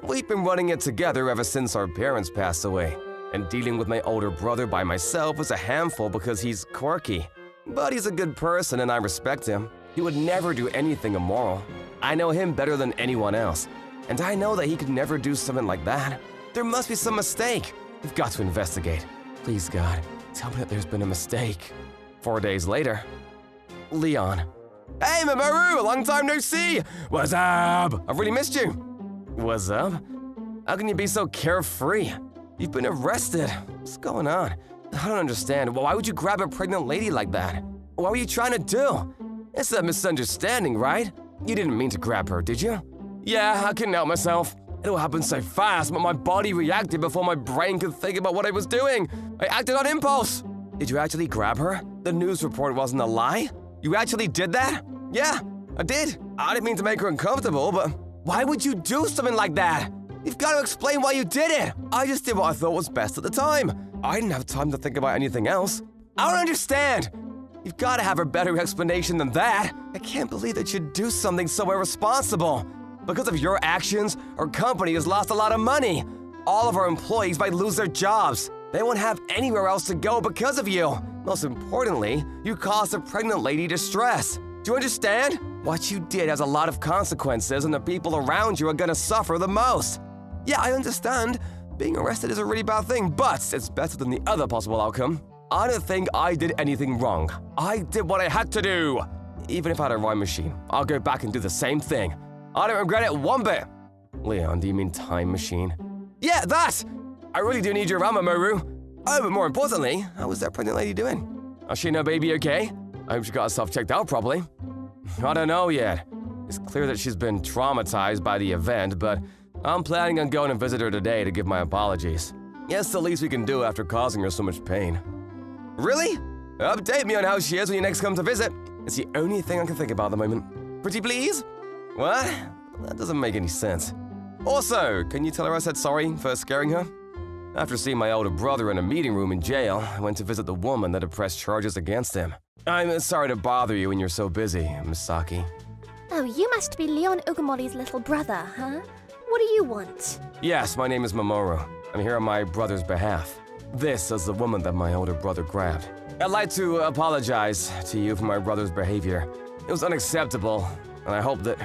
We've been running it together ever since our parents passed away. And dealing with my older brother by myself was a handful because he's quirky. But he's a good person and I respect him. He would never do anything immoral. I know him better than anyone else. And I know that he could never do something like that. There must be some mistake. We've got to investigate. Please, God, tell me that there's been a mistake. 4 days later. Leon. Hey, Mamoru! Long time no see! What's up? I've really missed you. What's up? How can you be so carefree? You've been arrested. What's going on? I don't understand. Why would you grab a pregnant lady like that? What were you trying to do? It's a misunderstanding, right? You didn't mean to grab her, did you? Yeah, I couldn't help myself. It all happened so fast, but my body reacted before my brain could think about what I was doing. I acted on impulse. Did you actually grab her? The news report wasn't a lie? You actually did that? Yeah, I did. I didn't mean to make her uncomfortable, but why would you do something like that? You've got to explain why you did it. I just did what I thought was best at the time. I didn't have time to think about anything else. I don't understand. You've got to have a better explanation than that. I can't believe that you'd do something so irresponsible. Because of your actions, our company has lost a lot of money. All of our employees might lose their jobs. They won't have anywhere else to go because of you. Most importantly, you caused a pregnant lady distress. Do you understand? What you did has a lot of consequences and the people around you are gonna suffer the most. Yeah, I understand. Being arrested is a really bad thing, but it's better than the other possible outcome. I don't think I did anything wrong. I did what I had to do. Even if I had a rhyme machine, I'll go back and do the same thing. I don't regret it one bit. Leon, do you mean time machine? Yeah, that! I really do need your around, Mamoru. Oh, but more importantly, how is that pregnant lady doing? Is she and her baby okay? I hope she got herself checked out properly. I don't know yet. It's clear that she's been traumatized by the event, but I'm planning on going to visit her today to give my apologies. Yes, the least we can do after causing her so much pain. Really? Update me on how she is when you next come to visit. It's the only thing I can think about at the moment. Pretty please? What? That doesn't make any sense. Also, can you tell her I said sorry for scaring her? After seeing my older brother in a meeting room in jail, I went to visit the woman that had pressed charges against him. I'm sorry to bother you when you're so busy, Misaki. Oh, you must be Leon Ugomori's little brother, huh? What do you want? Yes, my name is Mamoru. I'm here on my brother's behalf. This is the woman that my older brother grabbed. I'd like to apologize to you for my brother's behavior. It was unacceptable, and I hope that...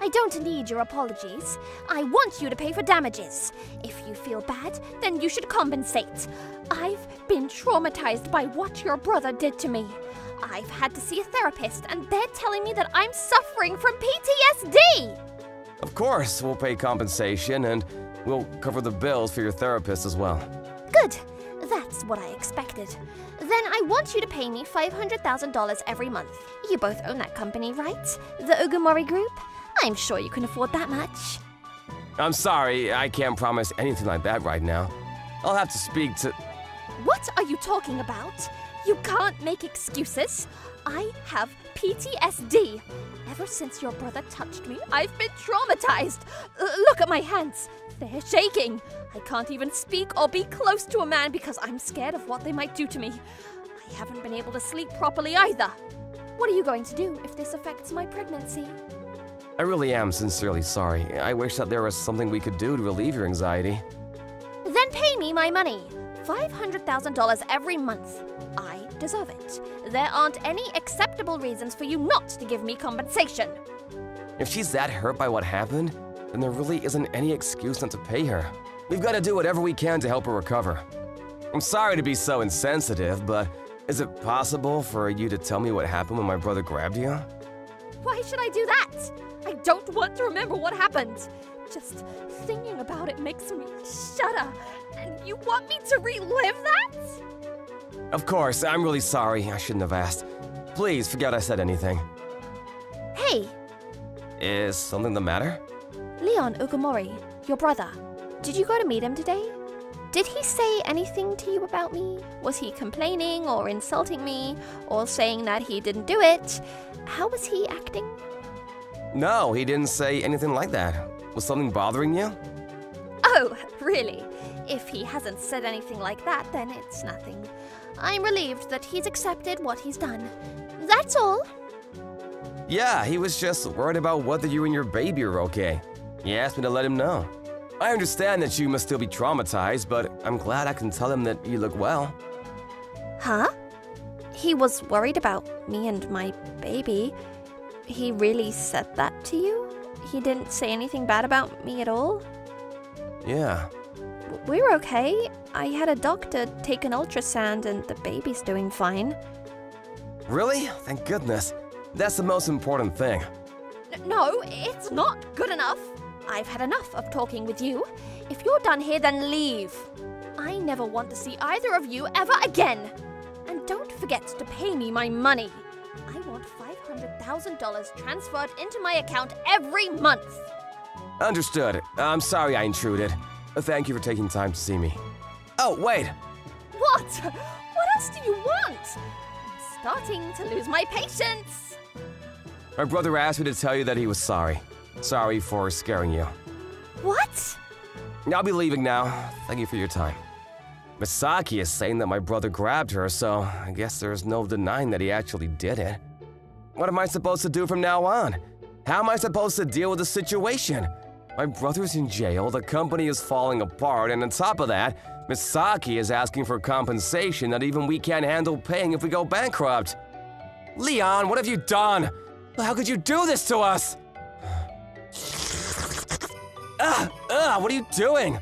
I don't need your apologies. I want you to pay for damages. If you feel bad, then you should compensate. I've been traumatized by what your brother did to me. I've had to see a therapist, and they're telling me that I'm suffering from PTSD! Of course, we'll pay compensation, and we'll cover the bills for your therapist as well. Good. That's what I expected. Then I want you to pay me $500,000 every month. You both own that company, right? The Ugomori Group? I'm sure you can afford that much. I'm sorry, I can't promise anything like that right now. I'll have to speak to... What are you talking about? You can't make excuses. I have PTSD. Ever since your brother touched me, I've been traumatized. Look at my hands. They're shaking. I can't even speak or be close to a man because I'm scared of what they might do to me. I haven't been able to sleep properly either. What are you going to do if this affects my pregnancy? I really am sincerely sorry. I wish that there was something we could do to relieve your anxiety. Then pay me my money. $500,000 every month. I deserve it. There aren't any acceptable reasons for you not to give me compensation. If she's that hurt by what happened, then there really isn't any excuse not to pay her. We've got to do whatever we can to help her recover. I'm sorry to be so insensitive, but is it possible for you to tell me what happened when my brother grabbed you? Why should I do that? I don't want to remember what happened. Just thinking about it makes me shudder. And you want me to relive that? Of course, I'm really sorry. I shouldn't have asked. Please forget I said anything. Hey, Is something the matter? Leon Ugamori, your brother. Did you go to meet him today? Did he say anything to you about me? Was he complaining or insulting me or saying that he didn't do it? How was he acting? No, he didn't say anything like that. Was something bothering you? Oh, really? If he hasn't said anything like that, then it's nothing. I'm relieved that he's accepted what he's done. That's all. Yeah, he was just worried about whether you and your baby are okay. He asked me to let him know. I understand that you must still be traumatized, but I'm glad I can tell him that you look well. Huh? He was worried about me and my baby. He really said that to you? He didn't say anything bad about me at all? Yeah. We're okay. I had a doctor take an ultrasound and the baby's doing fine. Really? Thank goodness. That's the most important thing. No, it's not good enough. I've had enough of talking with you. If you're done here, then leave. I never want to see either of you ever again. And don't forget to pay me my money. I want $500,000 transferred into my account every month. Understood. I'm sorry I intruded. Thank you for taking time to see me. Oh, wait. What? What else do you want? I'm starting to lose my patience. My brother asked me to tell you that he was sorry. Sorry for scaring you. What? I'll be leaving now. Thank you for your time. Misaki is saying that my brother grabbed her, so I guess there's no denying that he actually did it. What am I supposed to do from now on? How am I supposed to deal with the situation? My brother's in jail, the company is falling apart, and on top of that, Misaki is asking for compensation that even we can't handle paying if we go bankrupt. Leon, what have you done? How could you do this to us? What are you doing?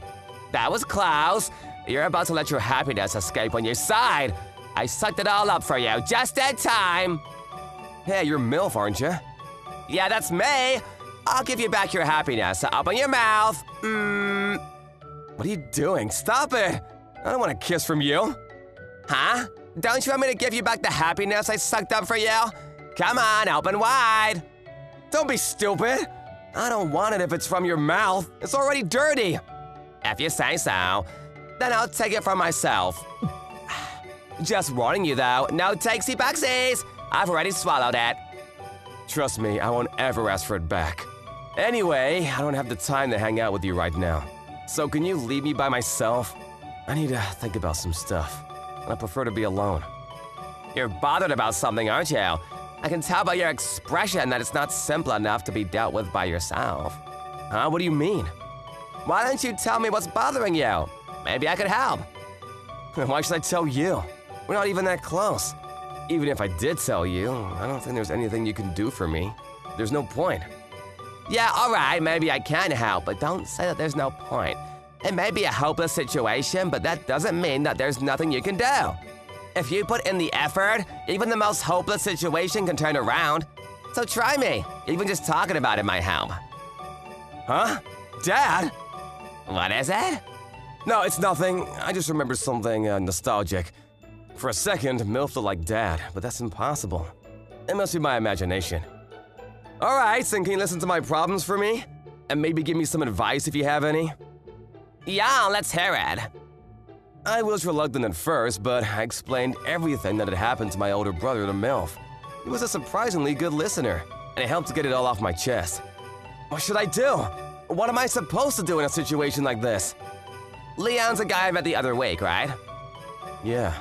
That was Klaus. You're about to let your happiness escape on your side. I sucked it all up for you, just in time. Hey, you're MILF, aren't you? Yeah, that's me. I'll give you back your happiness. Open your mouth. What are you doing? Stop it! I don't want a kiss from you. Huh? Don't you want me to give you back the happiness I sucked up for you? Come on, open wide. Don't be stupid. I don't want it if it's from your mouth. It's already dirty. If you say so, then I'll take it for myself. Just warning you though, no takesy-backsies. I've already swallowed it. Trust me, I won't ever ask for it back. Anyway, I don't have the time to hang out with you right now. So can you leave me by myself? I need to think about some stuff. I prefer to be alone. You're bothered about something, aren't you? I can tell by your expression that it's not simple enough to be dealt with by yourself. Huh? What do you mean? Why don't you tell me what's bothering you? Maybe I could help. Why should I tell you? We're not even that close. Even if I did tell you, I don't think there's anything you can do for me. There's no point. Yeah, all right, maybe I can help, but don't say that there's no point. It may be a hopeless situation, but that doesn't mean that there's nothing you can do. If you put in the effort, even the most hopeless situation can turn around. So try me. Even just talking about it might help. Huh? Dad? What is it? No, it's nothing. I just remember something nostalgic. For a second, MILF looked like Dad, but that's impossible. It must be my imagination. All right, so can you listen to my problems for me? And maybe give me some advice if you have any? Yeah, let's hear it. I was reluctant at first, but I explained everything that had happened to my older brother to MILF. He was a surprisingly good listener, and it helped to get it all off my chest. What should I do? What am I supposed to do in a situation like this? Leon's a guy I met the other week, right? Yeah.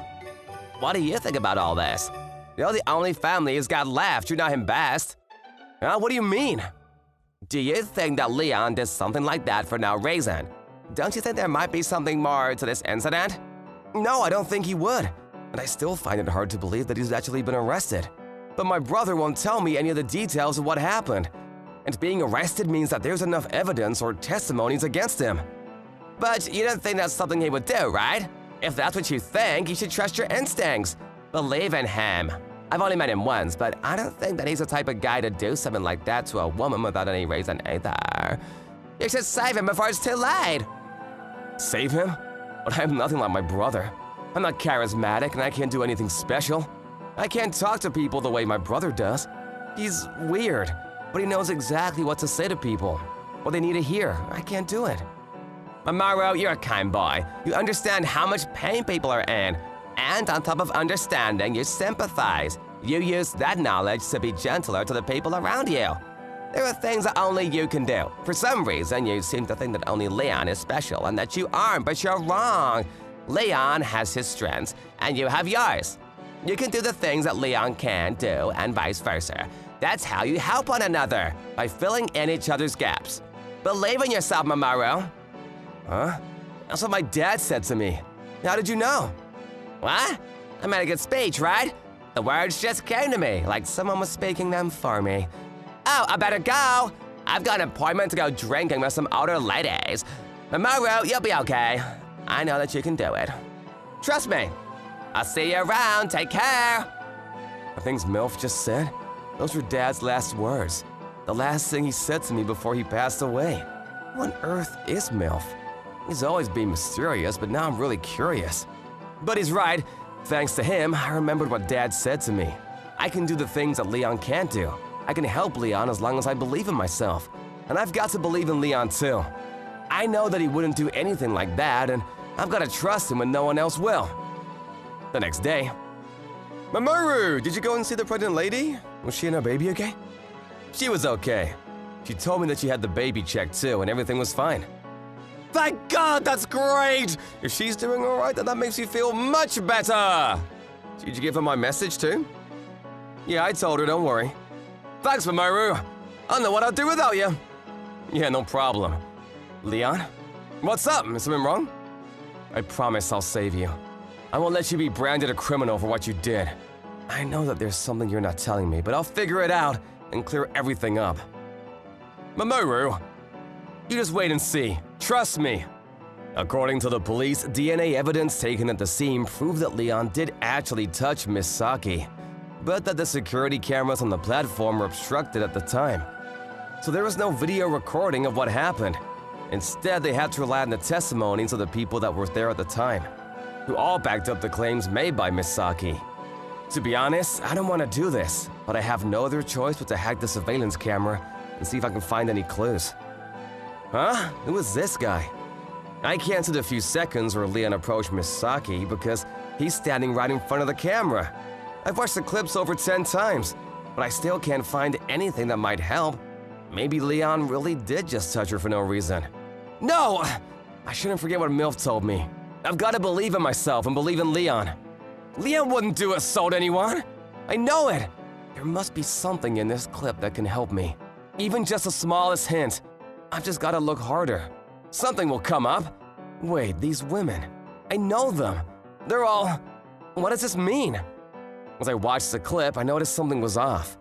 What do you think about all this? You're the only family he's got left. You know him best. What do you mean? Do you think that Leon did something like that for no reason? Don't you think there might be something more to this incident? No, I don't think he would. And I still find it hard to believe that he's actually been arrested. But my brother won't tell me any of the details of what happened. And being arrested means that there's enough evidence or testimonies against him. But you don't think that's something he would do, right? If that's what you think, you should trust your instincts. Believe in him. I've only met him once, but I don't think that he's the type of guy to do something like that to a woman without any reason either. You should save him before it's too late. Save him? But I'm nothing like my brother. I'm not charismatic and I can't do anything special. I can't talk to people the way my brother does. He's weird, but he knows exactly what to say to people. What they need to hear. I can't do it. Mamoru, you're a kind boy. You understand how much pain people are in. And on top of understanding, you sympathize. You use that knowledge to be gentler to the people around you. There are things that only you can do. For some reason, you seem to think that only Leon is special and that you aren't, but you're wrong. Leon has his strengths, and you have yours. You can do the things that Leon can't do, and vice versa. That's how you help one another, by filling in each other's gaps. Believe in yourself, Mamoru. Huh? That's what my dad said to me. How did you know? What? I made a good speech, right? The words just came to me, like someone was speaking them for me. Oh, I better go. I've got an appointment to go drinking with some older ladies. Mamoru, you'll be okay. I know that you can do it. Trust me. I'll see you around. Take care. The things MILF just said, those were Dad's last words. The last thing he said to me before he passed away. Who on earth is MILF? He's always been mysterious, but now I'm really curious. But he's right. Thanks to him, I remembered what Dad said to me. I can do the things that Leon can't do. I can help Leon as long as I believe in myself. And I've got to believe in Leon too. I know that he wouldn't do anything like that, and I've got to trust him when no one else will. The next day. Mamoru, did you go and see the pregnant lady? Was she and her baby okay? She was okay. She told me that she had the baby checked too, and everything was fine. Thank God, that's great! If she's doing all right, then that makes me feel much better! Did you give her my message too? Yeah, I told her, don't worry. Thanks, Mamoru. I don't know what I'd do without you. Yeah, no problem. Leon? What's up? Is something wrong? I promise I'll save you. I won't let you be branded a criminal for what you did. I know that there's something you're not telling me, but I'll figure it out and clear everything up. Mamoru, you just wait and see. Trust me. According to the police, DNA evidence taken at the scene proved that Leon did actually touch Miss Saki, but that the security cameras on the platform were obstructed at the time. So there was no video recording of what happened. Instead, they had to rely on the testimonies of the people that were there at the time, who all backed up the claims made by Miss Saki. To be honest, I don't want to do this, but I have no other choice but to hack the surveillance camera and see if I can find any clues. Huh? Who is this guy? I counted a few seconds where Leon approached Miss Saki because he's standing right in front of the camera. I've watched the clips over 10 times, but I still can't find anything that might help. Maybe Leon really did just touch her for no reason. No! I shouldn't forget what MILF told me. I've got to believe in myself and believe in Leon. Leon wouldn't do assault anyone. I know it. There must be something in this clip that can help me. Even just the smallest hint. I've just got to look harder. Something will come up. Wait, these women. I know them. They're all... What does this mean? As I watched the clip, I noticed something was off.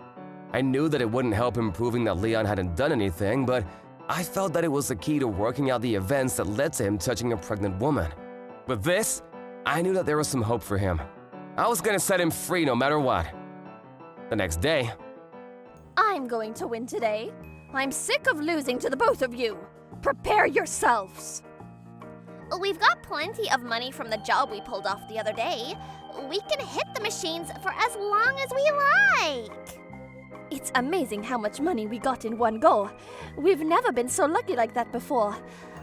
I knew that it wouldn't help him proving that Leon hadn't done anything, but I felt that it was the key to working out the events that led to him touching a pregnant woman. With this, I knew that there was some hope for him. I was gonna set him free no matter what. The next day... I'm going to win today. I'm sick of losing to the both of you. Prepare yourselves. We've got plenty of money from the job we pulled off the other day. We can hit the machines for as long as we like. It's amazing how much money we got in one go. We've never been so lucky like that before.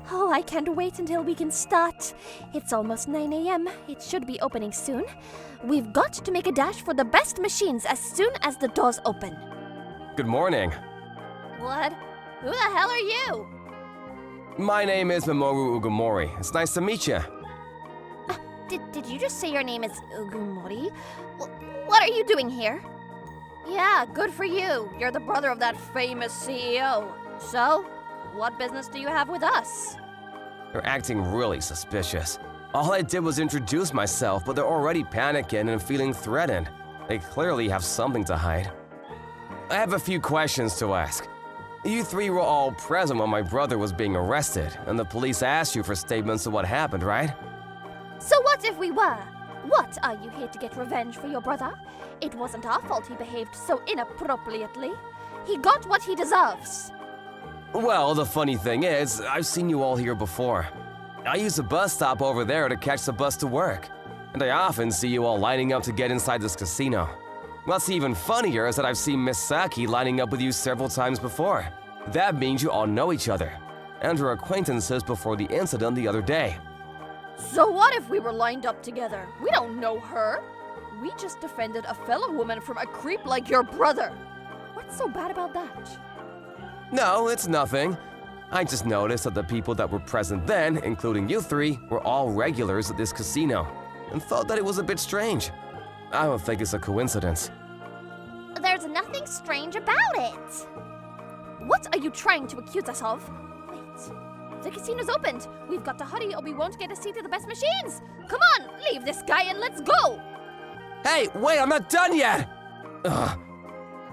Oh, I can't wait until we can start. It's almost 9 a.m. It should be opening soon. We've got to make a dash for the best machines as soon as the doors open. Good morning. What? Who the hell are you? My name is Mamoru Ugumori. It's nice to meet you. Did you just say your name is Ugumori? What are you doing here? Yeah, good for you. You're the brother of that famous CEO. So, what business do you have with us? They're acting really suspicious. All I did was introduce myself, but they're already panicking and feeling threatened. They clearly have something to hide. I have a few questions to ask. You three were all present when my brother was being arrested, and the police asked you for statements of what happened, right? So what if we were? What, are you here to get revenge for your brother? It wasn't our fault he behaved so inappropriately. He got what he deserves. Well, the funny thing is, I've seen you all here before. I use a bus stop over there to catch the bus to work, and I often see you all lining up to get inside this casino. What's even funnier is that I've seen Miss Saki lining up with you several times before. That means you all know each other, and were acquaintances before the incident the other day. So what if we were lined up together? We don't know her. We just defended a fellow woman from a creep like your brother. What's so bad about that? No, it's nothing. I just noticed that the people that were present then, including you three, were all regulars at this casino, and thought that it was a bit strange. I don't think it's a coincidence. There's nothing strange about it. What are you trying to accuse us of? Wait, the casino's opened. We've got to hurry or we won't get a seat at the best machines. Come on, leave this guy and let's go. Hey, wait, I'm not done yet! Ugh.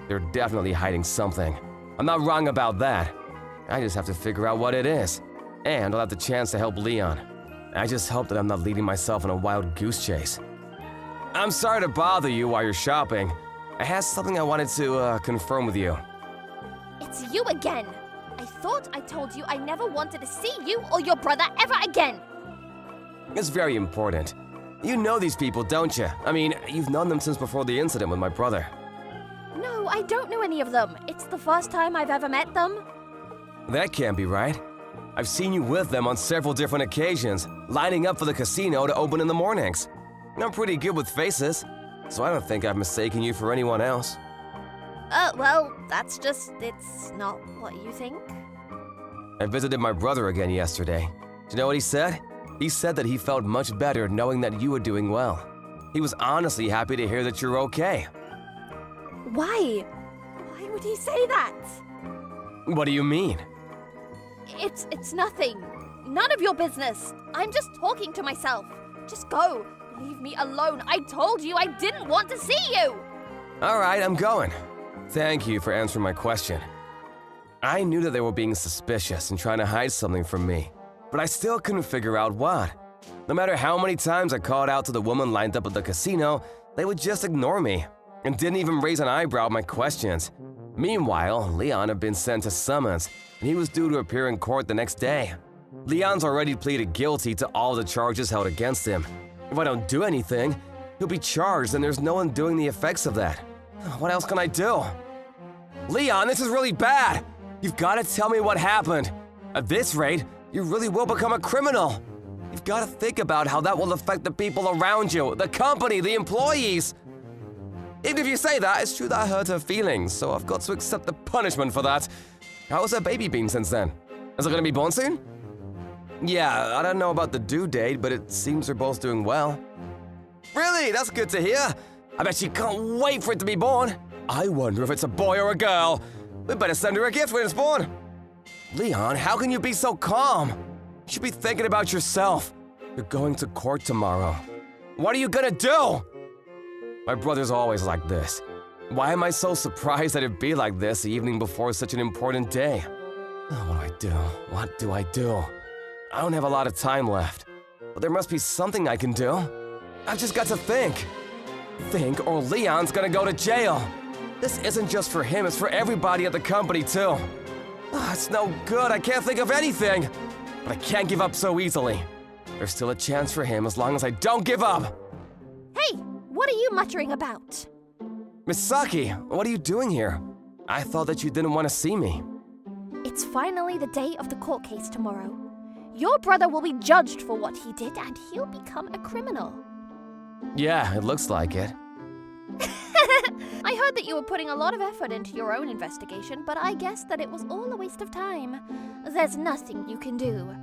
They're definitely hiding something. I'm not wrong about that. I just have to figure out what it is. And I'll have the chance to help Leon. I just hope that I'm not leading myself on a wild goose chase. I'm sorry to bother you while you're shopping. I had something I wanted to confirm with you. It's you again. I thought I told you I never wanted to see you or your brother ever again. It's very important. You know these people, don't you? I mean, you've known them since before the incident with my brother. No, I don't know any of them. It's the first time I've ever met them. That can't be right. I've seen you with them on several different occasions, lining up for the casino to open in the mornings. I'm pretty good with faces, so I don't think I've mistaken you for anyone else. Well, it's not what you think. I visited my brother again yesterday. Do you know what he said? He said that he felt much better knowing that you were doing well. He was honestly happy to hear that you're okay. Why? Why would he say that? What do you mean? It's nothing. None of your business. I'm just talking to myself. Just go. Leave me alone. I told you I didn't want to see you. All right, I'm going. Thank you for answering my question. I knew that they were being suspicious and trying to hide something from me, but I still couldn't figure out what. No matter how many times I called out to the woman lined up at the casino, they would just ignore me and didn't even raise an eyebrow at my questions. Meanwhile, Leon had been sent to summons, and he was due to appear in court the next day. Leon's already pleaded guilty to all the charges held against him. If I don't do anything, he'll be charged and there's no one doing the effects of that. What else can I do? Leon, this is really bad! You've got to tell me what happened. At this rate, you really will become a criminal. You've got to think about how that will affect the people around you, the company, the employees. Even if you say that, it's true that I hurt her feelings, so I've got to accept the punishment for that. How has her baby been since then? Is it gonna be born soon? Yeah, I don't know about the due date, but it seems they're both doing well. Really? That's good to hear. I bet she can't wait for it to be born. I wonder if it's a boy or a girl. We better send her a gift when it's born. Leon, how can you be so calm? You should be thinking about yourself. You're going to court tomorrow. What are you gonna do? My brother's always like this. Why am I so surprised that it'd be like this the evening before such an important day? What do? What do I do? I don't have a lot of time left, but there must be something I can do. I've just got to think. Think or Leon's gonna go to jail. This isn't just for him, it's for everybody at the company too. It's no good, I can't think of anything. But I can't give up so easily. There's still a chance for him as long as I don't give up. Hey, what are you muttering about? Misaki, what are you doing here? I thought that you didn't want to see me. It's finally the day of the court case tomorrow. Your brother will be judged for what he did and he'll become a criminal. Yeah, it looks like it. I heard that you were putting a lot of effort into your own investigation, but I guess that it was all a waste of time. There's nothing you can do.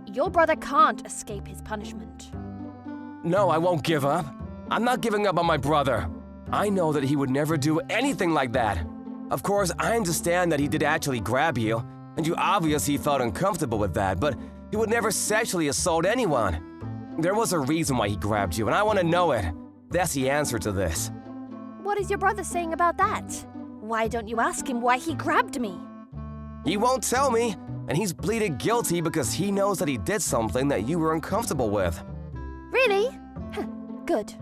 Your brother can't escape his punishment. No, I won't give up. I'm not giving up on my brother. I know that he would never do anything like that. Of course, I understand that he did actually grab you, and you obviously felt uncomfortable with that, but he would never sexually assault anyone. There was a reason why he grabbed you, and I want to know it. That's the answer to this. What is your brother saying about that? Why don't you ask him why he grabbed me? He won't tell me, and he's pleaded guilty because he knows that he did something that you were uncomfortable with. Really? Good.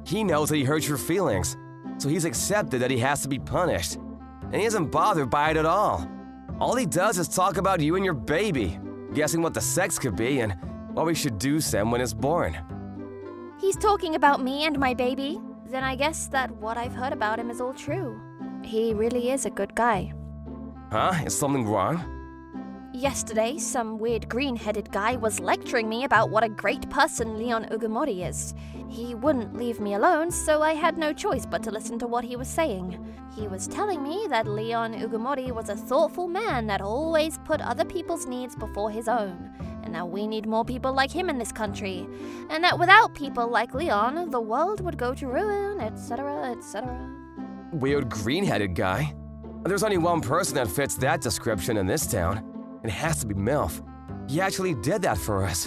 He knows that he hurt your feelings, so he's accepted that he has to be punished. And he isn't bothered by it at all. All he does is talk about you and your baby, guessing what the sex could be and what we should do Sam when it's born. He's talking about me and my baby? Then I guess that what I've heard about him is all true. He really is a good guy. Huh? Is something wrong? Yesterday, some weird green-headed guy was lecturing me about what a great person Leon Ugumori is. He wouldn't leave me alone, so I had no choice but to listen to what he was saying. He was telling me that Leon Ugumori was a thoughtful man that always put other people's needs before his own, and that we need more people like him in this country, and that without people like Leon, the world would go to ruin, etc., etc. Weird green-headed guy? There's only one person that fits that description in this town. It has to be Milf. He actually did that for us.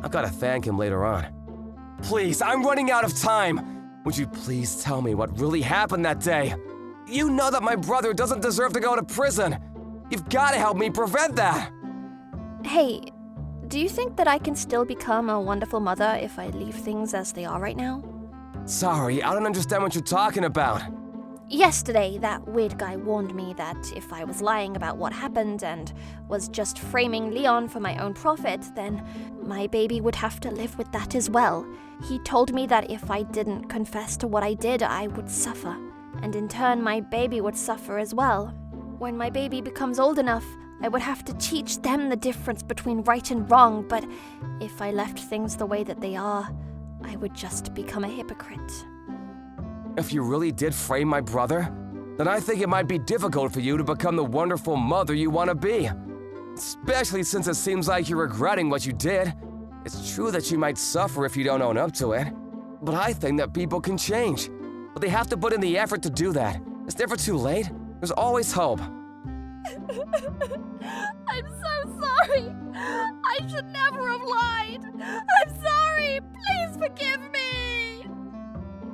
I've got to thank him later on. Please, I'm running out of time. Would you please tell me what really happened that day? You know that my brother doesn't deserve to go to prison. You've got to help me prevent that. Hey, do you think that I can still become a wonderful mother if I leave things as they are right now? Sorry, I don't understand what you're talking about. Yesterday, that weird guy warned me that if I was lying about what happened and was just framing Leon for my own profit, then my baby would have to live with that as well. He told me that if I didn't confess to what I did, I would suffer, and in turn my baby would suffer as well. When my baby becomes old enough, I would have to teach them the difference between right and wrong, but if I left things the way that they are, I would just become a hypocrite. If you really did frame my brother, then I think it might be difficult for you to become the wonderful mother you want to be. Especially since it seems like you're regretting what you did. It's true that you might suffer if you don't own up to it. But I think that people can change. But they have to put in the effort to do that. It's never too late. There's always hope. I'm so sorry. I should never have lied. I'm sorry. Please forgive me.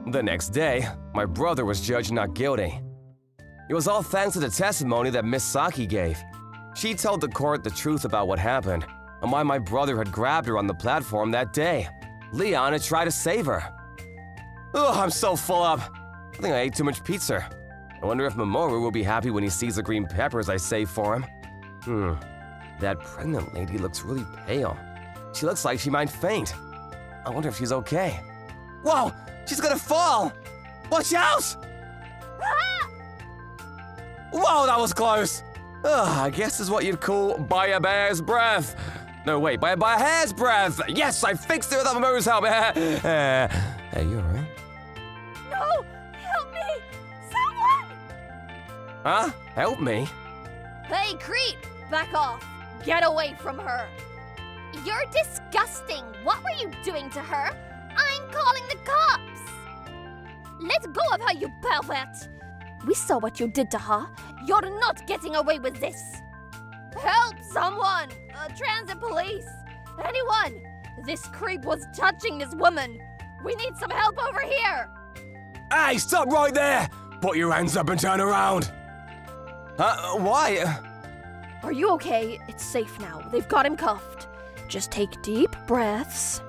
The next day, my brother was judged not guilty. It was all thanks to the testimony that Miss Saki gave. She told the court the truth about what happened and why my brother had grabbed her on the platform that day. Leon had tried to save her. Ugh, I'm so full up. I think I ate too much pizza. I wonder if Mamoru will be happy when he sees the green peppers I saved for him. That pregnant lady looks really pale. She looks like she might faint. I wonder if she's okay. Whoa! She's gonna fall! Watch out! Whoa, that was close! I guess is what you'd call by a bear's breath. No, wait, by a hair's breadth! Yes, I fixed it with Mamoru's help! Hey, you alright? No! Help me! Someone! Huh? Help me? Hey, creep! Back off! Get away from her! You're disgusting! What were you doing to her? I'm calling the cops! Let go of her, you pervert! We saw what you did to her. You're not getting away with this! Help someone! Transit police! Anyone! This creep was touching this woman! We need some help over here! Hey, stop right there! Put your hands up and turn around! Why? Are you okay? It's safe now. They've got him cuffed. Just take deep breaths.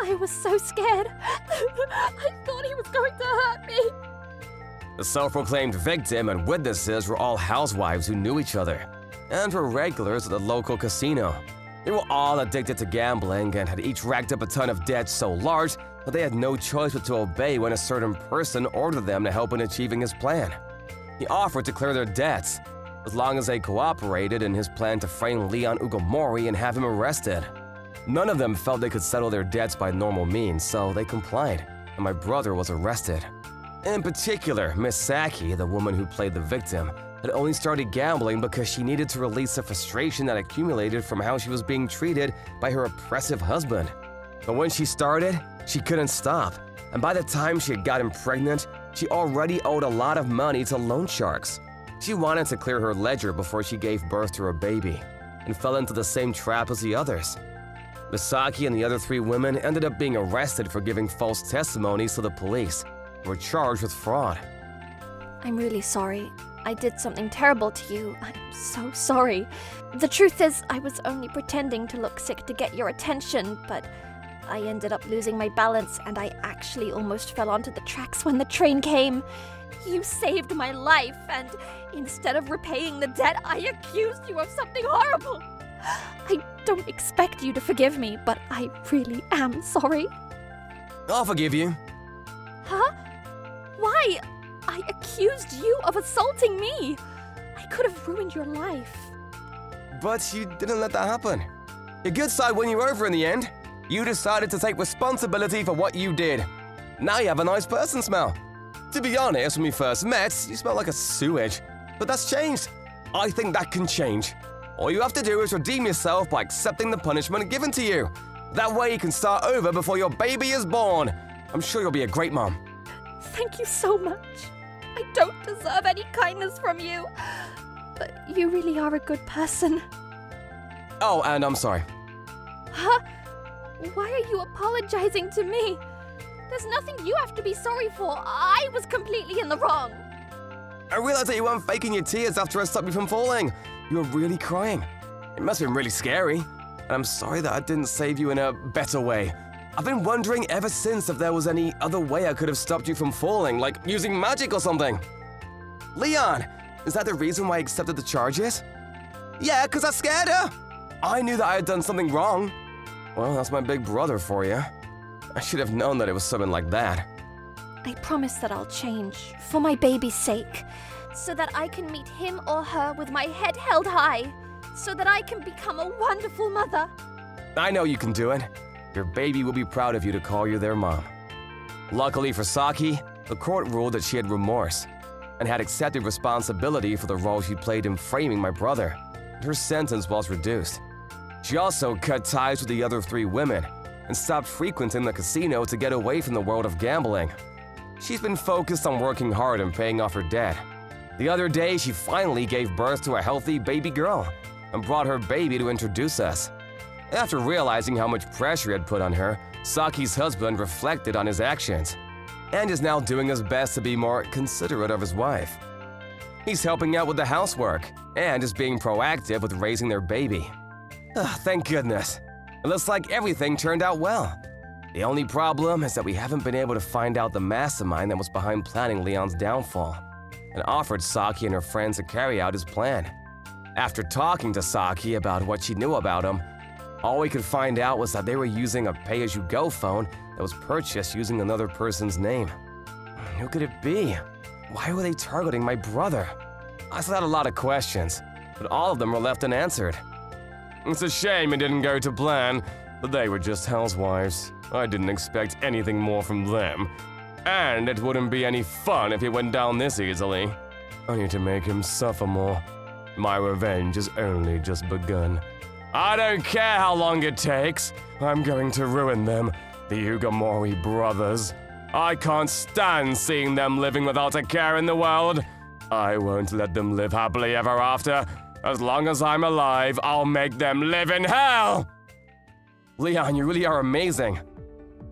I was so scared. I thought he was going to hurt me. The self-proclaimed victim and witnesses were all housewives who knew each other and were regulars at the local casino. They were all addicted to gambling and had each racked up a ton of debt so large that they had no choice but to obey when a certain person ordered them to help in achieving his plan. He offered to clear their debts as long as they cooperated in his plan to frame Leon Ugumori and have him arrested. None of them felt they could settle their debts by normal means, so they complied, and my brother was arrested. In particular, Miss Saki, the woman who played the victim, had only started gambling because she needed to release the frustration that accumulated from how she was being treated by her oppressive husband. But when she started, she couldn't stop, and by the time she had gotten pregnant, she already owed a lot of money to loan sharks. She wanted to clear her ledger before she gave birth to her baby, and fell into the same trap as the others. Misaki and the other 3 women ended up being arrested for giving false testimonies to the police and were charged with fraud. I'm really sorry. I did something terrible to you. I'm so sorry. The truth is, I was only pretending to look sick to get your attention, but I ended up losing my balance and I actually almost fell onto the tracks when the train came. You saved my life, and instead of repaying the debt, I accused you of something horrible. I don't expect you to forgive me, but I really am sorry. I'll forgive you. Huh? Why? I accused you of assaulting me. I could have ruined your life. But you didn't let that happen. Your good side won you over in the end. You decided to take responsibility for what you did. Now you have a nice person smell. To be honest, when we first met, you smelled like a sewage. But that's changed. I think that can change. All you have to do is redeem yourself by accepting the punishment given to you. That way you can start over before your baby is born. I'm sure you'll be a great mom. Thank you so much. I don't deserve any kindness from you, but you really are a good person. Oh, and I'm sorry. Huh? Why are you apologizing to me? There's nothing you have to be sorry for. I was completely in the wrong. I realized that you weren't faking your tears after I stopped you from falling. You were really crying. It must have been really scary. And I'm sorry that I didn't save you in a better way. I've been wondering ever since if there was any other way I could have stopped you from falling, like using magic or something. Leon, is that the reason why I accepted the charges? Yeah, because I scared her. I knew that I had done something wrong. Well, that's my big brother for you. I should have known that it was something like that. I promise that I'll change, for my baby's sake, so that I can meet him or her with my head held high, so that I can become a wonderful mother. I know you can do it. Your baby will be proud of you to call you their mom. Luckily for Saki, the court ruled that she had remorse and had accepted responsibility for the role she played in framing my brother, and her sentence was reduced. She also cut ties with the other 3 women and stopped frequenting the casino to get away from the world of gambling. She's been focused on working hard and paying off her debt. The other day, she finally gave birth to a healthy baby girl and brought her baby to introduce us. After realizing how much pressure it had put on her, Saki's husband reflected on his actions and is now doing his best to be more considerate of his wife. He's helping out with the housework and is being proactive with raising their baby. Thank goodness. It looks like everything turned out well. The only problem is that we haven't been able to find out the mastermind that was behind planning Leon's downfall and offered Saki and her friends to carry out his plan. After talking to Saki about what she knew about him, all we could find out was that they were using a pay-as-you-go phone that was purchased using another person's name. Who could it be? Why were they targeting my brother? I still had a lot of questions, but all of them were left unanswered. It's a shame it didn't go to plan, but they were just housewives. I didn't expect anything more from them. And it wouldn't be any fun if it went down this easily. I need to make him suffer more. My revenge has only just begun. I don't care how long it takes. I'm going to ruin them, the Ugamori brothers. I can't stand seeing them living without a care in the world. I won't let them live happily ever after. As long as I'm alive, I'll make them live in hell! Leon, you really are amazing.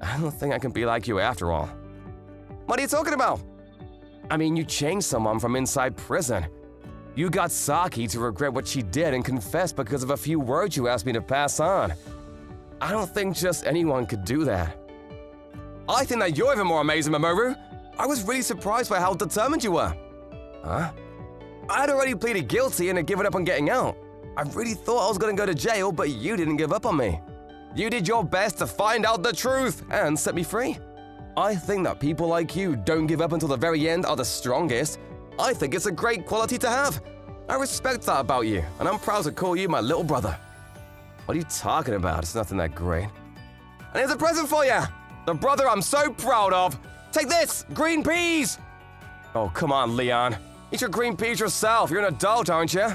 I don't think I can be like you after all. What are you talking about? I mean, you changed someone from inside prison. You got Saki to regret what she did and confess because of a few words you asked me to pass on. I don't think just anyone could do that. I think that you're even more amazing, Mamoru. I was really surprised by how determined you were. Huh? I had already pleaded guilty and had given up on getting out. I really thought I was going to go to jail, but you didn't give up on me. You did your best to find out the truth and set me free. I think that people like you don't give up until the very end are the strongest. I think it's a great quality to have. I respect that about you, and I'm proud to call you my little brother. What are you talking about? It's nothing that great. And here's a present for you! The brother I'm so proud of! Take this! Green peas! Oh, come on, Leon. Eat your green peas yourself. You're an adult, aren't you?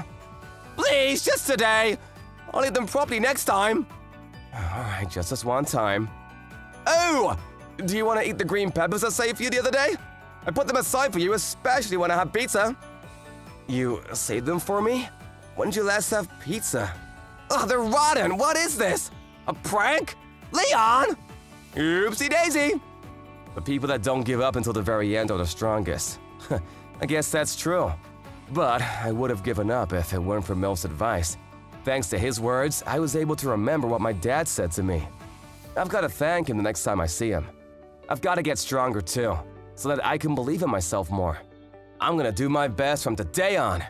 Please, just today! I'll eat them properly next time. Alright, just this one time. Oh! Do you want to eat the green peppers I saved for you the other day? I put them aside for you, especially when I have pizza. You saved them for me? When did you last have pizza? Oh, they're rotten! What is this? A prank? Leon! Oopsie daisy! The people that don't give up until the very end are the strongest. I guess that's true. But I would have given up if it weren't for Milf's advice. Thanks to his words, I was able to remember what my dad said to me. I've got to thank him the next time I see him. I've got to get stronger too, so that I can believe in myself more. I'm gonna do my best from today on.